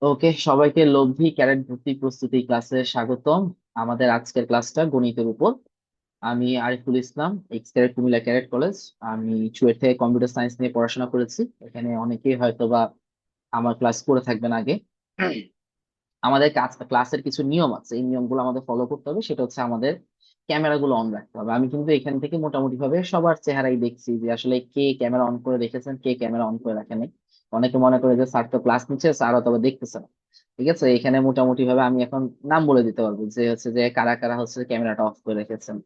ওকে, সবাইকে লব্ধি ক্যারেট ভর্তি প্রস্তুতি ক্লাসে স্বাগতম। আমাদের আজকের ক্লাসটা গণিতের উপর। আমি Ariful Islam, ex cadet Comilla cadet college. আমি চুয়েট থেকে কম্পিউটার সায়েন্স নিয়ে পড়াশোনা করেছি। এখানে অনেকেই হয়তো বা আমার ক্লাস করে থাকবেন আগে। আমাদের ক্লাসের কিছু নিয়ম আছে, এই নিয়মগুলো আমাদের ফলো করতে হবে। সেটা হচ্ছে আমাদের ক্যামেরাগুলো অন রাখতে হবে। আমি কিন্তু এখান থেকে মোটামুটি ভাবে সবার চেহারাই দেখছি যে আসলে কে ক্যামেরা অন করে রেখেছেন, কে ক্যামেরা অন করে রাখেনি। অনেকে মনে করে যে স্যার তো ক্লাস নিচ্ছে, স্যার অথবা দেখতেছে না। ঠিক আছে, এখানে মোটামুটি ভাবে আমি এখন নাম বলে দিতে পারবো যে হচ্ছে যে কারা কারা হচ্ছে ক্যামেরাটা অফ করে রেখেছেন।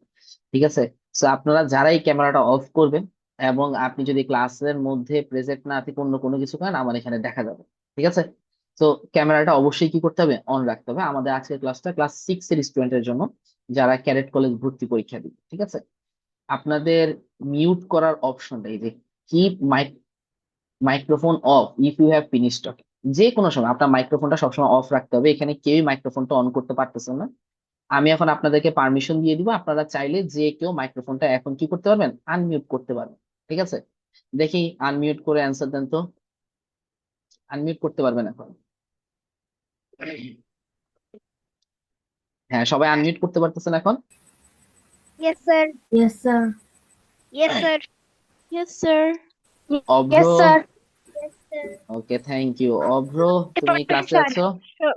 ঠিক আছে, তো আপনারা যারাই ক্যামেরাটা অফ করবেন এবং আপনি যদি ক্লাসের মধ্যে প্রেজেন্ট না থেকে অন্য কোনো কিছু করেন, আমার এখানে দেখা যাবে। ঠিক আছে, তো ক্যামেরাটা অবশ্যই কি করতে হবে, অন রাখতে হবে। আমাদের আজকের ক্লাসটা ক্লাস 6 এর স্টুডেন্টের জন্য, যারা ক্যাডেট কলেজ ভর্তি পরীক্ষা দিবে। ঠিক আছে, আপনাদের মিউট করার অপশনটা এই যে keep microphone off if you have finish talking. যে কোনো সময় আপনার মাইক্রোফোনটা সবসময় অফ রাখতে হবে। এখানে কেউই মাইক্রোফোনটা অন করতে পারতেছে না। আমি এখন আপনাদেরকে পারমিশন দিয়ে দিব, আপনারা চাইলে যে কেউ মাইক্রোফোনটা এখন কি করতে পারবেন, আনমিউট করতে পারবেন। ঠিক আছে, দেখি আনমিউট করে অ্যান্সার দেন তো। আনমিউট করতে পারবেন এখন? হ্যাঁ, সবাই আনমিউট করতে পারতেছেন এখন? Yes, sir. Yes, sir. Yes, sir. Yes, sir. Avro, Yes, sir. Yes, sir. Okay, thank you. Avro, তুমি ক্লাসে Sir. আছো? So,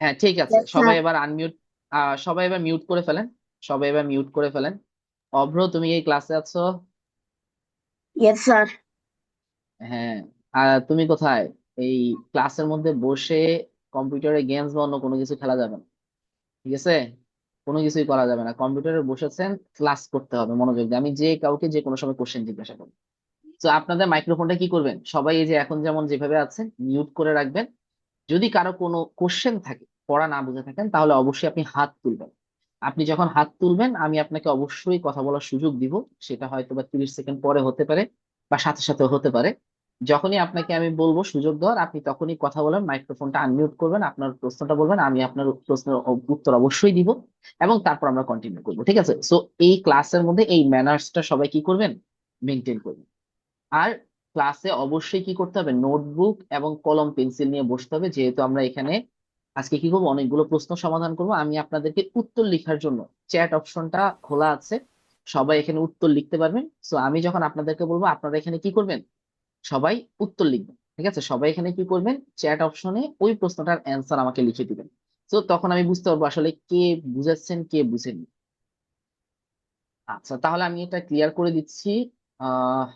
হ্যাঁ, ঠিক আছে, Yes, সবাই sir. এবার আনমিউট, সবাই এবার মিউট করে ফেলেন। সবাই এবার মিউট করে ফেলেন। অভ্র, তুমি এই ক্লাসে আছো? Yes, sir. হ্যাঁ। আর তুমি কোথায়? এই ক্লাসের মধ্যে বসে কম্পিউটারে গেমস বা অন্য কোনো কিছু খেলা যাবে না। ঠিক আছে, কোনো কিছুই করা যাবে না। কম্পিউটারে বসেছেন, ক্লাস করতে হবে মনোযোগ দিয়ে। আমি যে কাউকে যে কোনো সময় কোশ্চেন জিজ্ঞাসা করবো। তো আপনাদের মাইক্রোফোনটা কি করবেন, সবাই এই যে এখন যেমন যেভাবে আছেন মিউট করে রাখবেন। যদি কারো কোনো কোশ্চেন থাকে, পড়া না বুঝে থাকেন, তাহলে অবশ্যই আপনি হাত তুলবেন। আপনি যখন হাত তুলবেন আমি আপনাকে অবশ্যই কথা বলার সুযোগ দিব। সেটা হয়তো বা 30 সেকেন্ড পরে হতে পারে বা সাথে সাথে হতে পারে। যখনই আপনাকে আমি বলবো সুযোগ দেওয়ার, আপনি তখনই কথা বলেন, মাইক্রোফোনটা আনমিউট করবেন, আপনার প্রশ্নটা বলবেন, আমি আপনার প্রশ্নের উত্তর অবশ্যই দিব। এবং তারপর আমরা কন্টিনিউ করবো। ঠিক আছে, সো এই ক্লাসের মধ্যে এই ম্যানার্সটা সবাই কি করবেন, মেনটেন করবেন। আর ক্লাসে অবশ্যই কি করতে হবে, নোটবুক এবং কলম পেন্সিল নিয়ে বসতে হবে। যেহেতু আমরা এখানে আজকে কি করবো, অনেকগুলো প্রশ্ন সমাধান করব। আমি আপনাদেরকে উত্তর লেখার জন্য চ্যাট অপশনটা খোলা আছে, সবাই এখানে উত্তর লিখতে পারবেন। সো আমি যখন আপনাদেরকে বলবো, আপনারা এখানে কি করবেন, সবাই উত্তর লিখবেন। ঠিক আছে, সবাই এখানে কি করবেন, চ্যাট অপশনে ওই প্রশ্নটার অ্যান্সার আমাকে লিখে দিবেন। তো তখন আমি বুঝতে পারবো আসলে কে বুঝেছেন কে বুঝেননি। আচ্ছা, তাহলে আমি এটা ক্লিয়ার করে দিচ্ছি। আহ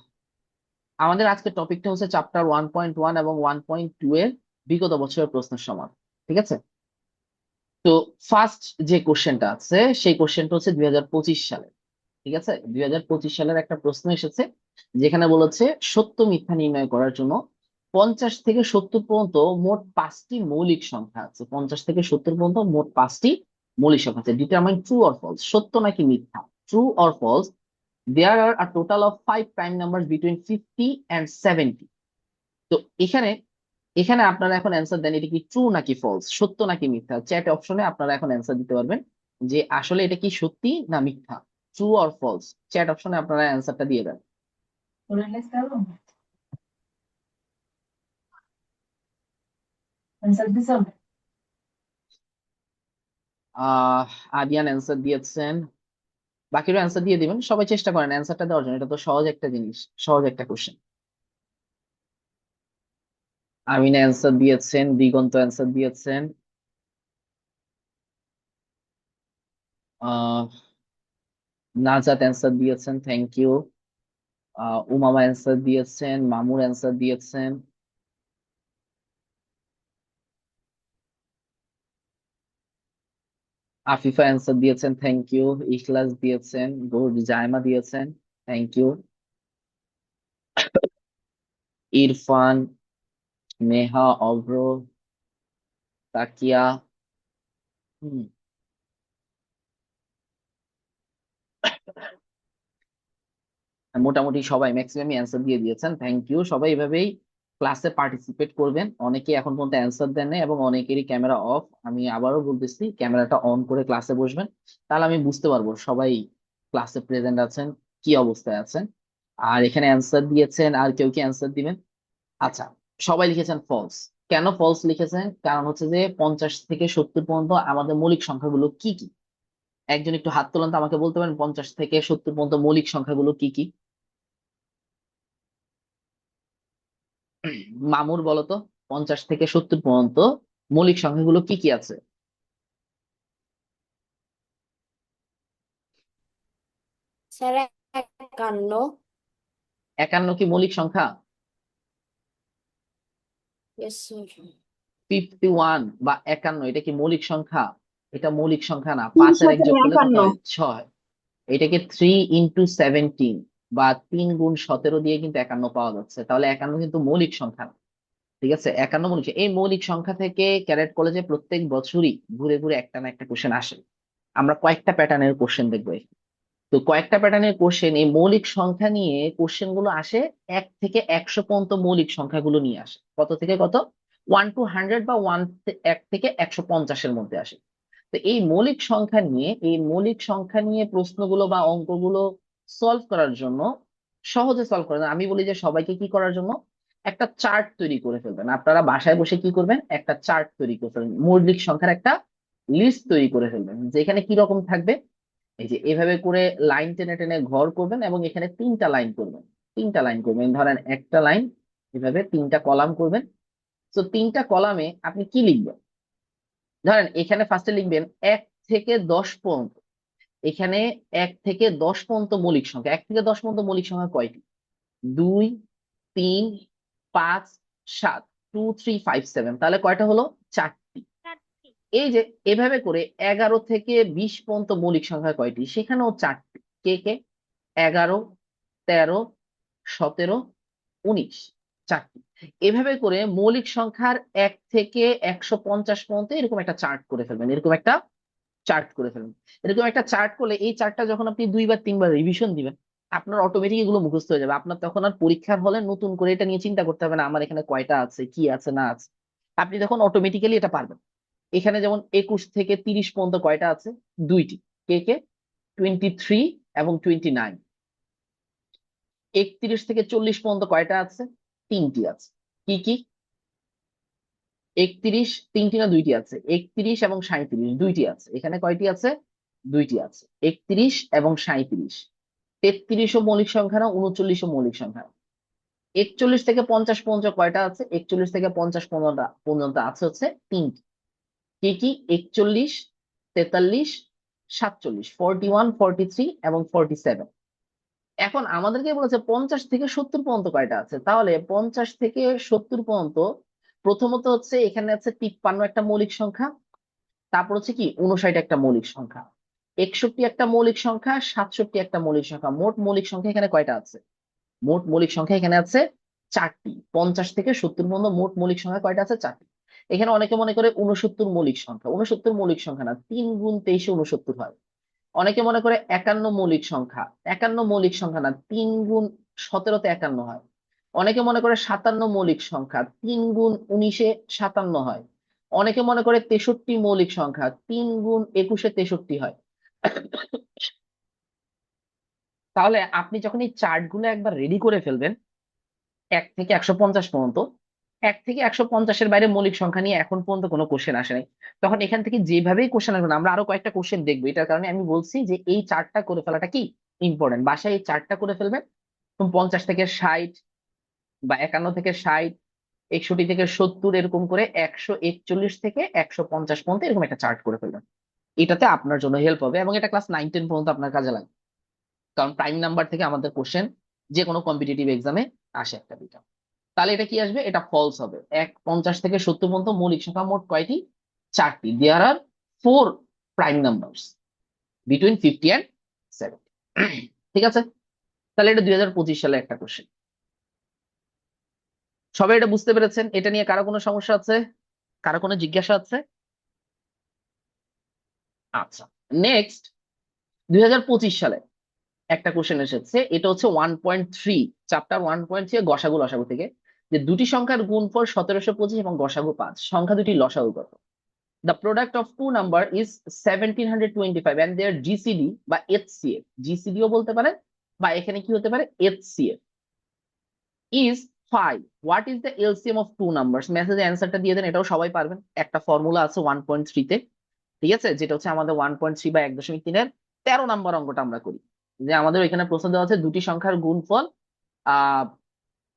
আমাদের আজকের টপিকটা হচ্ছে চ্যাপ্টার 1.1 এবং 1.2 এর বিগত বছরের প্রশ্নের সমাধান। ঠিক আছে, তো ফার্স্ট যে কোশ্চেনটা আছে সেই কোশ্চেনটা হচ্ছে 2025 সালে। ঠিক আছে, 2025 সালের একটা প্রশ্ন এসেছে, যেখানে বলেছে সত্য মিথ্যা নির্ণয় করার জন্য 50 থেকে 70 পর্যন্ত মোট 5টি মৌলিক সংখ্যা আছে। 50 থেকে 70 পর্যন্ত মোট 5টি মৌলিক সংখ্যা আছে। ডিটারমাইন ট্রু অর ফলস, সত্য নাকি মিথ্যা। True or false, there are a total of 5 prime number between 50 and 70। তো এখানে এখানে আপনারা এখন অ্যান্সার দেন, এটা কি ট্রু নাকি ফলস, সত্য নাকি মিথ্যা। চ্যাট অপশনে আপনারা এখন অ্যান্সার দিতে পারবেন যে আসলে এটা কি সত্যি না মিথ্যা, ট্রু অর ফলস। চ্যাট অপশনে আপনারা অ্যান্সারটা দিয়ে দেন। আহ আদিয়ান অ্যান্সার দিয়েছেন, বাকিরা অ্যান্সার দিয়ে দিবেন। সবাই চেষ্টা করেন অ্যান্সারটা দেওয়ার জন্য, এটা তো সহজ একটা জিনিস, সহজ একটা কোশ্চেন। আমিনা অ্যান্সার দিয়েছেন, দিগন্ত অ্যান্সার দিয়েছেন, আহ নাজাত অ্যান্সার দিয়েছেন, থ্যাংক ইউ। উমামা অ্যান্সার দিয়েছেন, মামুর অ্যান্সার দিয়েছেন, আফিফা অ্যান্সার দিয়েছেন, থ্যাংক ইউ। ইখলাস দিয়েছেন, গুড। জায়মা দিয়েছেন, থ্যাংক ইউ। ইরফান, নেহা, অভ্র, তাকিয়া, হুম, মোটামুটি সবাই ম্যাক্সিমাম অ্যান্সার দিয়ে দিয়েছেন, থ্যাংক ইউ। সবাই এভাবেই ক্লাসে পার্টিসিপেট করবেন। অনেকে এখন পর্যন্ত অ্যান্সার দেন নাই এবং অনেকেরই ক্যামেরা অফ। আমি আবারও বলতেছি, ক্যামেরাটা অন করে ক্লাসে বসবেন, তাহলে আমি বুঝতে পারবো সবাই ক্লাসে প্রেজেন্ট আছেন, কি অবস্থায় আছেন। আর এখানে অ্যান্সার দিয়েছেন, আর কেউ কি অ্যান্সার দিবেন? আচ্ছা, সবাই লিখেছেন ফলস। কেন ফলস লিখেছেন? কারণ হচ্ছে যে 50 থেকে 70 পর্যন্ত আমাদের মৌলিক সংখ্যাগুলো কি কি? একজন একটু হাত তোলেন তো, আমাকে বলতে পারেন 50 থেকে 70 পর্যন্ত মৌলিক সংখ্যাগুলো কি কি? মামুর বলো তো, 50 থেকে 70 পর্যন্ত মৌলিক সংখ্যাগুলো কি কি আছে? স্যার 51। 51 কি মৌলিক সংখ্যা? Yes sir. 51 বা 51 এটা কি মৌলিক সংখ্যা? এটা মৌলিক সংখ্যা না। 3 পাঁচের এক 7 যোগ করলে কত 51। হয়? 6। এটাকে 3 × 17 বা 3 × 17 দিয়ে কিন্তু 51 পাওয়া যাচ্ছে, তাহলে 51 কিন্তু মৌলিক সংখ্যা না। ঠিক আছে, 51 মৌলিক এই মৌলিক সংখ্যা থেকে ক্যাডেট কলেজে প্রত্যেক বছরই ঘুরে ঘুরে একটা না একটা কোশ্চেন আসে। আমরা কয়েকটা প্যাটার্নের কোশ্চেন দেখবো। তো কয়েকটা প্যাটার্নের কোশ্চেন এই মৌলিক সংখ্যা নিয়ে কোশ্চেন গুলো আসে। 1 থেকে 100 পর্যন্ত মৌলিক সংখ্যাগুলো নিয়ে আসে। কত থেকে কত? 1 to 100 বা 1 থেকে 150-এর মধ্যে আসে। তো এই মৌলিক সংখ্যা নিয়ে প্রশ্নগুলো বা অঙ্কগুলো সলভ করার জন্য, সহজে সলভ করার জন্য আমি বলি যে সবাইকে কি করার জন্য, একটা চার্ট তৈরি করে ফেলবেন। আপনারা বাসায় বসে কি করবেন, একটা চার্ট তৈরি করে ফেলবেন, মৌলিক সংখ্যার একটা লিস্ট তৈরি করে ফেলবেন, যে এখানে কি রকম থাকবে। এই যে এভাবে করে লাইন টেনে টেনে ঘর করবেন এবং এখানে 3টা লাইন করবেন। 3টা লাইন করবেন, ধরেন একটা লাইন, এভাবে 3টা কলাম করবেন। তো 3টা কলামে আপনি কি লিখবেন? ধরেন এখানে ফার্স্টে লিখবেন 1 থেকে 10 পর্যন্ত। এখানে 1 থেকে 10 পর্যন্ত মৌলিক সংখ্যা। 1 থেকে 10 পর্যন্ত মৌলিক সংখ্যা কয়টি? 2, 3, 5, 7। 2, 3, 5, 7, তাহলে কয়টা হলো? 4টি। চারটি। এই যে এভাবে করে 11 থেকে 20 পর্যন্ত মৌলিক সংখ্যা কয়টি? সেখানেও 4টি। কে কে? 11, 13, 17, 19। 4টি। এভাবে করে মৌলিক সংখ্যার 1 থেকে 150 পর্যন্ত এরকম একটা চার্ট করে ফেলবেন। এরকম একটা চার্ট করলে এই চার্টটা যখন আপনি 2 বা 3 বার রিভিশন দিবেন, আপনার অটোমেটিক এগুলো মুখস্থ হয়ে যাবে। আপনার তখন আর পরীক্ষার হলে নতুন করে এটা নিয়ে চিন্তা করতে হবে না, আমার এখানে কয়টা আছে, কি আছে না আছে। আপনি তখন অটোমেটিক্যালি এটা পারবেন। এখানে যেমন 21 থেকে 30 পর্যন্ত কয়টা আছে? 2টি। কে কে? 23 এবং 29। 31 থেকে 40 পর্যন্ত কয়টা আছে? 3টি আছে। কি কি? 31, 3টি না 2টি আছে। 31 এবং 37, 2টি আছে। এখানে কয়টি আছে? 2টি আছে। 31 এবং 37। 33ও মৌলিক সংখ্যা না, 39ও মৌলিক সংখ্যা না। 41 থেকে 50 পর্যন্ত কয়টা আছে? 41 থেকে 50 পর্যন্ত পর্যন্ত আছে হচ্ছে 3টি। কি কি? 41, 43, 47, 41, 43 এবং 47। এখন আমাদেরকে বলেছে 50 থেকে 70 পর্যন্ত কয়টা আছে, তাহলে 50 থেকে 70 পর্যন্ত প্রথমত হচ্ছে এখানে আছে 53 একটা মৌলিক সংখ্যা, তারপর হচ্ছে কি 59 একটা মৌলিক সংখ্যা, 61 একটা মৌলিক সংখ্যা, 67 একটা মৌলিক সংখ্যা। মোট মৌলিক সংখ্যা এখানে কয়টা আছে? মোট মৌলিক সংখ্যা এখানে আছে 4টি। 50 থেকে 70 পর্যন্ত মোট মৌলিক সংখ্যা কয়টা আছে? 4টি। এখানে অনেকে মনে করে 69 মৌলিক সংখ্যা। 69 মৌলিক সংখ্যা না, 3 × 23 69 হয়। অনেকে মনে করে 51 মৌলিক সংখ্যা। 51 মৌলিক সংখ্যা না, 3 × 17 51 হয়। অনেকে মনে করে 57 মৌলিক সংখ্যা, 3 × 19 57 হয়। অনেকে মনে করে 63 মৌলিক সংখ্যা, 3 × 21 63 হয়। তাহলে আপনি যখন এই চার্ট গুলো একবার রেডি করে ফেলবেন 1 থেকে 150 পর্যন্ত, 1 থেকে 150-এর বাইরে মৌলিক সংখ্যা নিয়ে এখন পর্যন্ত কোনো কোশ্চেন আসে নাই, তখন এখান থেকে যেভাবেই কোশ্চেন আসবে না, আমরা আরো কয়েকটা কোশ্চেন দেখবো। এটার কারণে আমি বলছি যে এই চার্টটা করে ফেলাটা কি ইম্পর্টেন্ট। বাসায় এই চার্টটা করে ফেলবেন। 50 থেকে 60 বা 51 থেকে 60, 61 থেকে 70, এরকম করে 141 থেকে 150 পর্যন্ত এরকম একটা চার্ট করে ফেলবেন। এটাতে আপনার জন্য হেল্প হবে এবং এটা ক্লাস 9, 10 পর্যন্ত আপনার কাজে লাগবে। কারণ প্রাইম নাম্বার থেকে আমাদের কোশ্চেন যে কোনো কম্পিটিটিভ এক্সামে আসে একটা দুইটা। তাহলে এটা কি আসবে? এটা ফলস হবে। 50 থেকে 70 পর্যন্ত মৌলিক সংখ্যা মোট কয়টি? 4টি। দেয়ার আর 4 প্রাইম নাম্বারস বিটুইন 50 and 70। ঠিক আছে, তাহলে এটা 2025 সালে একটা কোশ্চেন। সবাই এটা বুঝতে পেরেছেন? এটা নিয়ে কারো কোনো সমস্যা আছে? কারো কোনো জিজ্ঞাসা আছে? আচ্ছা, নেক্সট 2025 সালে একটা কোশ্চেন এসেছে। এটা হচ্ছে 1.3, চ্যাপ্টার 1.3 গসাগু লসাগু থেকে, যে দুটি সংখ্যার গুণফল 1725 এবং গসাগু 5, সংখ্যা দুটি লসাগু কত? The product of two number is 1725 and their GCD বা HCF, GCD ও বলতে পারে বা এখানে কি হতে পারে HCF is 5 what is the LCM of two numbers, মেসেজে অ্যান্সারটা দিয়ে দেন, এটাও সবাই পারবেন। একটা ফর্মুলা আছে 1.3 তে, ঠিক আছে, যেটা হচ্ছে আমাদের 1.3 বা 1.3 এর 13 নাম্বার অঙ্কটা আমরা করি। যে আমাদের এখানে প্রশ্ন দেওয়া আছে দুটি সংখ্যার গুণফল আহ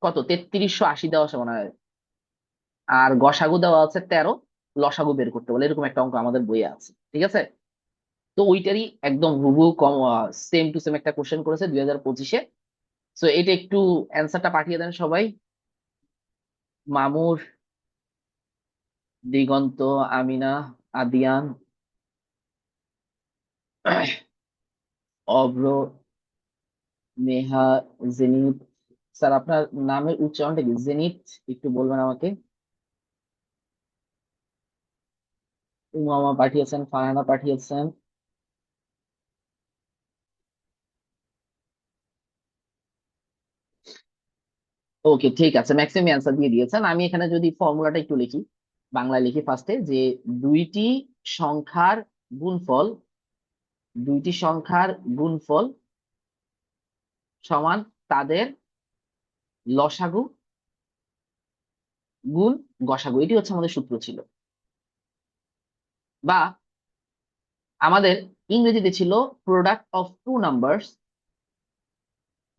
কত 3380 দেওয়া আছে মনে হয়, আর গসাগু দেওয়া আছে 13, লসাগু বের করতে বলে, এরকম একটা অঙ্ক আমাদের বইয়ে আছে, ঠিক আছে। তো ওইটারই একদম হুবহু কম সেম টু সেম একটা কোশ্চেন করেছে 2025-এ। সো এটা একটু অ্যান্সারটা পাঠিয়ে দেন সবাই। মামুর, দিগন্ত, আমিনা, আদিয়ান, অভ্র, নেহা, জেনিত। স্যার আপনার নামের উচ্চারণটা কি? জেনিত একটু বলবেন আমাকে। উমামা পাঠিয়েছেন, ফারহানা পাঠিয়েছেন। ওকে ঠিক আছে, ম্যাক্সিমাম অ্যান্সার দিয়ে দিয়েছেন। আমি এখানে যদি ফর্মুলাটা একটু লিখি, বাংলায় লিখি ফার্স্টে, যে দুইটি সংখ্যার গুণফল, দুইটি সংখ্যার গুণফল সমান তাদের লসাগু গুণ গসাগু, এটি হচ্ছে আমাদের সূত্র ছিল। বা আমাদের ইংরেজিতে ছিল product of two numbers,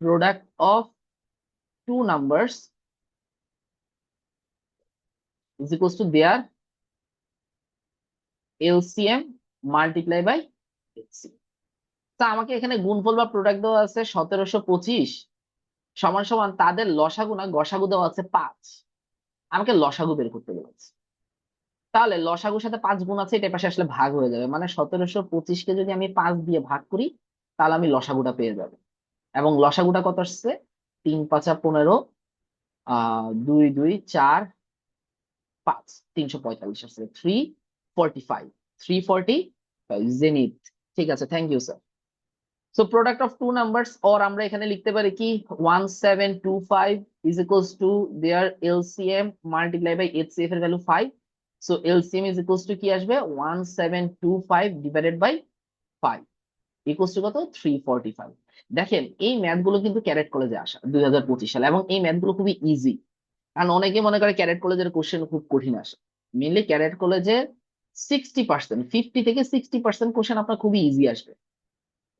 product of two numbers is equals to their LCM multiply by LCM. তা আমাকে এখানে গুণফল বা প্রোডাক্ট দেওয়া আছে 1725 সমান সমান তাদের লসাগু না গসাগু দেওয়া আছে 5, আমাকে লসাগু বের করতে বলেছে। তাহলে লসাগুর সাথে 5 গুণ আছে, এটা পাশে আসলে ভাগ হয়ে যাবে, মানে 1725-কে যদি আমি 5 দিয়ে ভাগ করি তাহলে আমি লসাগুটা পেয়ে যাবো। এবং লসাগুটা কত আসছে? 3 5 15, 2 2 4 5, 345 আসছে, 345, 345 জেনিথ। ঠিক আছে, thank you sir. So product of two numbers, or আমরা এখানে লিখতে পারি কি 1725 is equals to their LCM multiply by HCF এর value 5। So LCM is equals to কি আসবে 1725 ডিভাইডেড বাই 5 ইকুয়ালস টু কত 345। দেখেন এই ম্যাথ গুলো কিন্তু ক্যারেট কলেজে আসা 2025 সালে, এবং এই ম্যাথ গুলো খুবই ইজি। কারণ অনেকে মনে করে ক্যাডেট কলেজের কোশ্চেন খুব কঠিন আসে। মেনলি ক্যাডেট কলেজে 60%, 50 থেকে 60% কোশ্চেন আপনার খুবই ইজি আসবে,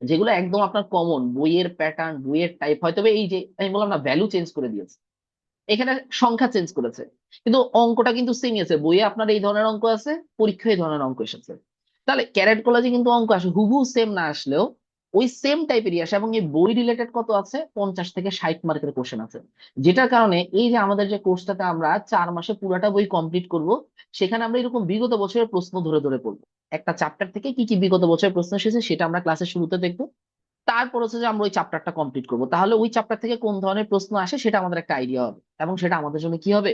যেগুলো একদম আপনার কমন বইয়ের প্যাটার্ন, বইয়ের টাইপ। হয়তো এই যে আমি বললাম না ভ্যালু চেঞ্জ করে দিয়েছে, এখানে সংখ্যা চেঞ্জ করেছে, কিন্তু অঙ্কটা কিন্তু সেমই আছে। বইয়ে আপনার এই ধরনের অঙ্ক আছে, পরীক্ষায় এই ধরনের অঙ্ক এসেছে। তাহলে ক্যারেট কলেজে কিন্তু অঙ্ক আসে হুবহু সেম না আসলেও ওই সেম টাইপেরই আসে, এবং এই বই রিলেটেড কত আছে 50 থেকে 60 মার্কের কোশ্চেন আছে। যেটার কারণে এই যে আমাদের যে কোর্সটাতে আমরা 4 মাসে পুরাটা বই কমপ্লিট করব, সেখানে আমরা এরকম বিগত বছরের প্রশ্ন ধরে ধরে পড়বো। একটা চ্যাপ্টার থেকে কি কি বিগত বছরের প্রশ্ন এসেছে সেটা আমরা ক্লাসের শুরুতে দেখবো। তারপর হচ্ছে যে আমরা ওই চ্যাপ্টারটা কমপ্লিট করবো, তাহলে ওই চ্যাপ্টার থেকে কোন ধরনের প্রশ্ন আসে সেটা আমাদের একটা আইডিয়া হবে, এবং সেটা আমাদের জন্য কি হবে,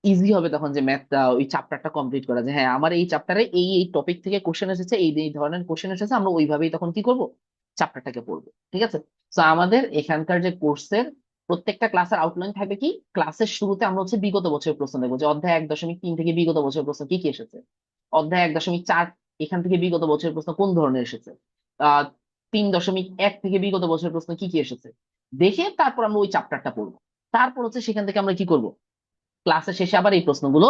ইজি হবে তখন যে ম্যাথটা ওই চ্যাপ্টারটা কমপ্লিট করা, যে হ্যাঁ আমার এই চ্যাপ্টারে এই এই টপিক থেকে কোশ্চেন এসেছে, এই এই ধরনের কোশ্চেন এসেছে, আমরা ওইভাবেই তখন কি করব, চ্যাপ্টারটাকে পড়বো, ঠিক আছে। তো আমাদের এখানকার যে কোর্সের প্রত্যেকটা ক্লাসের আউটলাইন থাকবে কি, ক্লাসের শুরুতে আমরা হচ্ছে বিগত বছরের প্রশ্ন দেখবো, যে অধ্যায় 1.3 থেকে বিগত বছরের প্রশ্ন কি কি এসেছে, অধ্যায় 1.4 এখান থেকে বিগত বছরের প্রশ্ন কোন ধরনের এসেছে, 3.1 থেকে বিগত বছরের প্রশ্ন কি কি এসেছে, দেখে তারপর আমরা ওই চ্যাপ্টারটা পড়বো। তারপর হচ্ছে সেখান থেকে আমরা কি করব, ক্লাসের শেষে আবার এই প্রশ্নগুলো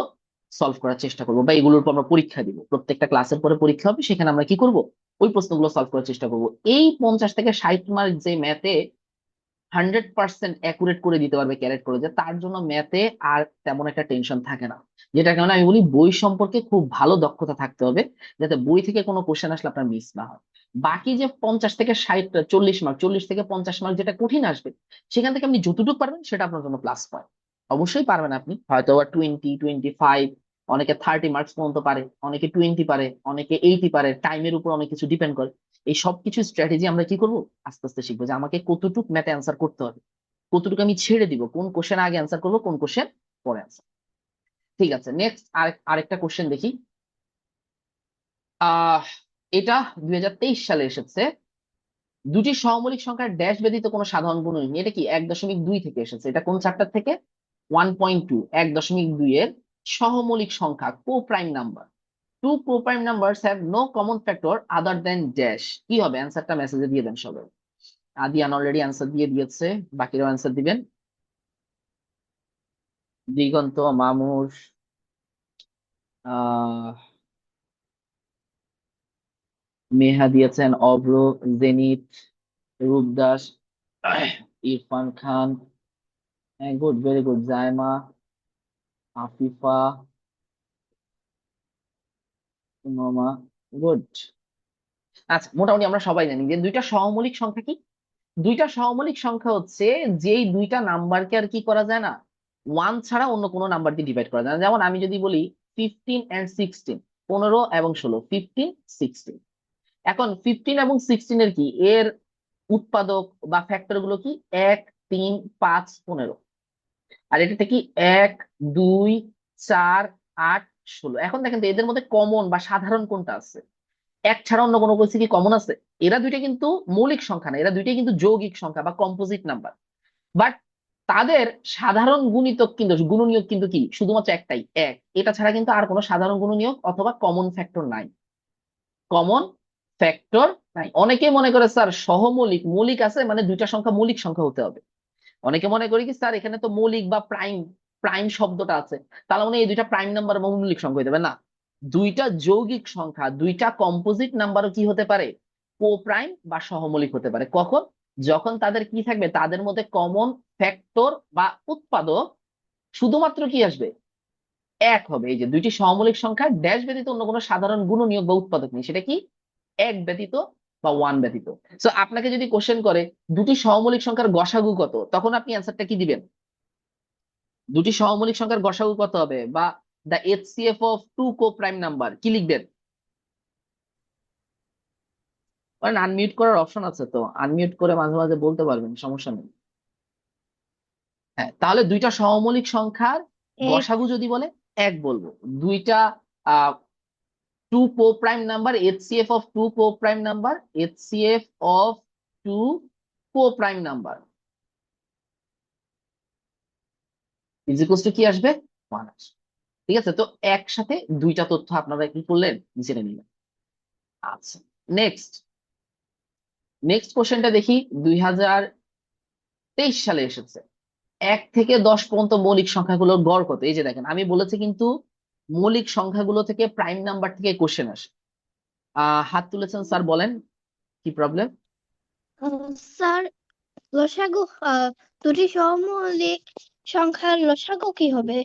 সলভ করার চেষ্টা করবো, বা এগুলোর উপর আমরা পরীক্ষা দিব। প্রত্যেকটা ক্লাসের পরে পরীক্ষা হবে, সেখানে আমরা কি করব, ওই প্রশ্নগুলো সলভ করার চেষ্টা করব। এই 50 থেকে 60 মার্ক যে ম্যাথে 100% অ্যাকুরেট করে দিতে পারবে ক্যারেট করে, যে তার জন্য ম্যাথে আর তেমন একটা টেনশন থাকে না। যেটা কারণে আমি বলি বই সম্পর্কে খুব ভালো দক্ষতা থাকতে হবে, যাতে বই থেকে কোনো কোশ্চেন আসলে আপনার মিস না হয়। বাকি যে 50 থেকে 60, 40 মার্ক, 40 থেকে 50 মার্ক যেটা কঠিন আসবে, সেখান থেকে আপনি যতটুকু পারবেন সেটা আপনার জন্য প্লাস পয়েন্ট। অবশ্যই পারবেন আপনি, হয়তো 20, 25, অনেকে 30 মার্কস পর্যন্ত পারে, অনেকে 20 পারে, অনেকে 80 পারে, টাইমের উপর অনেক কিছু ডিপেন্ড করে। এই সব কিছু স্ট্র্যাটেজি আমরা কি করব, আস্তে আস্তে শিখবো, যে আমাকে কতটুকু ম্যাথে অ্যান্সার করতে হবে, কতটুকু আমি ছেড়ে দিব, কোন কোশ্চেন আগে অ্যান্সার করবো, কোন কোশ্চেন পরে অ্যান্সার। ঠিক আছে, নেক্সট আরেকটা কোশ্চেন দেখি। আহ এটা 2023 সালে এসেছে। দুটি সহমৌলিক সংখ্যার ড্যাশ ব্যতীত কোনো সাধারণ গুণ নেই, এটা কি 1.2 থেকে এসেছে, এটা কোন চ্যাপ্টার থেকে, 1.2, 1.2 এর সহমৌলিক সংখ্যা co prime number, two co prime numbers have no common factor other than dash, কি হবে অ্যান্সারটা মেসেজে দিয়ে দেন সবাই। আদিয়ান অলরেডি অ্যান্সার দিয়ে দিয়েছে, বাকিরাও অ্যান্সার দিবেন। দিগন্ত, মামুর, আহ মেহা দিয়েছেন, Avro, Zenith, Rupdas, Irfan Khan, good, very good, Zaima, Afifa, Umama, good. আচ্ছা, মোটামুটি আমরা সবাই জানি যে দুইটা সহমৌলিক সংখ্যা কি। দুইটা সহমৌলিক সংখ্যা হচ্ছে যেই দুইটা নাম্বারকে আর কি করা যায় না, ওয়ান ছাড়া অন্য কোনো নাম্বার দিয়ে ডিভাইড করা যায় না। যেমন আমি যদি বলি 15 and 16, 15 এবং 16, 15, 16। এখন 15 এবং 16 এর কি এর উৎপাদক বা ফ্যাক্টর গুলো কি 1, 3, 5, 15। আর এটাতে কি 1, 2, 4, 8, 16। এখন দেখেন তো এদের মধ্যে কমন বা সাধারণ কোনটা আছে? এক ছাড়া অন্য কোনো কিছু কি কমন আছে? এরা দুইটা কিন্তু মৌলিক সংখ্যা না, এরা দুইটাই কিন্তু যৌগিক সংখ্যা বা কম্পোজিট নাম্বার। বাট তাদের সাধারণ গুণিতক কিন্তু গুণনীয়ক কিন্তু কি শুধুমাত্র একটাই, এক। এটা ছাড়া কিন্তু আর কোনো সাধারণ গুণনীয়ক অথবা কমন ফ্যাক্টর নাই। কমন ফ্যাক্টর নাই। অনেকে মনে করে স্যার সহমৌলিক, মৌলিক আছে মানে দুইটা সংখ্যা মৌলিক সংখ্যা হতে হবে। অনেকে মনে করি কি স্যার এখানে তো মৌলিক বা প্রাইম, প্রাইম শব্দটা আছে, তাহলে মানে এই দুইটা প্রাইম নাম্বার এবং মৌলিক সংখ্যা হতে হবে না। দুইটা যৌগিক সংখ্যা, দুইটা কম্পোজিট নাম্বারও কি হতে পারে? কো প্রাইম বা সহমৌলিক হতে পারে। কখন? যখন তাদের কি থাকবে, তাদের মধ্যে কমন ফ্যাক্টর বা উৎপাদক শুধুমাত্র কি আসবে, এক হবে। এই যে দুইটি সহমৌলিক সংখ্যা ড্যাশ ব্যতীত অন্য কোনো সাধারণ গুণনীয়ক বা উৎপাদক নেই, সেটা কি এক ব্যতীত বা ওয়ান ব্যতীত। সো আপনাকে যদি কোশ্চেন করে দুটি সহমৌলিক সংখ্যার গসাগু কত, তখন আপনি অ্যান্সারটা কি দিবেন? দুটি সহমৌলিক সংখ্যার গসাগু কত হবে, বা the HCF of two co prime number কি লিখবেন? কারণ আনমিউট করার অপশন আছে, তো আনমিউট করে মাঝে মাঝে বলতে পারবেন, সমস্যা নেই। হ্যাঁ, তাহলে দুইটা সহমৌলিক সংখ্যার এক। গসাগু যদি বলে এক বলবো। দুইটা two co prime number, HCF of two co prime number, HCF of two co prime number is equals to কি আসবে? ওয়ান আসবে। ঠিক আছে, তো একসাথে দুইটা তথ্য আপনারা কি করলেন, জেনে নিলেন। আচ্ছা, নেক্সট নেক্সট কোশ্চেনটা দেখি। 2023 সালে এসেছে। 1 থেকে 10 পর্যন্ত মৌলিক সংখ্যাগুলোর গড় কত? এই যে দেখেন, আমি বলেছি কিন্তু মৌলিক সংখ্যাগুলো থেকে প্রাইম নাম্বার থেকে কোশ্চেন আসে। হাত তুলেছেন স্যার, বলেন কি প্রবলেম? স্যার, লসাগু, দুটি সহমৌলিক সংখ্যার লসাগু কি হবে?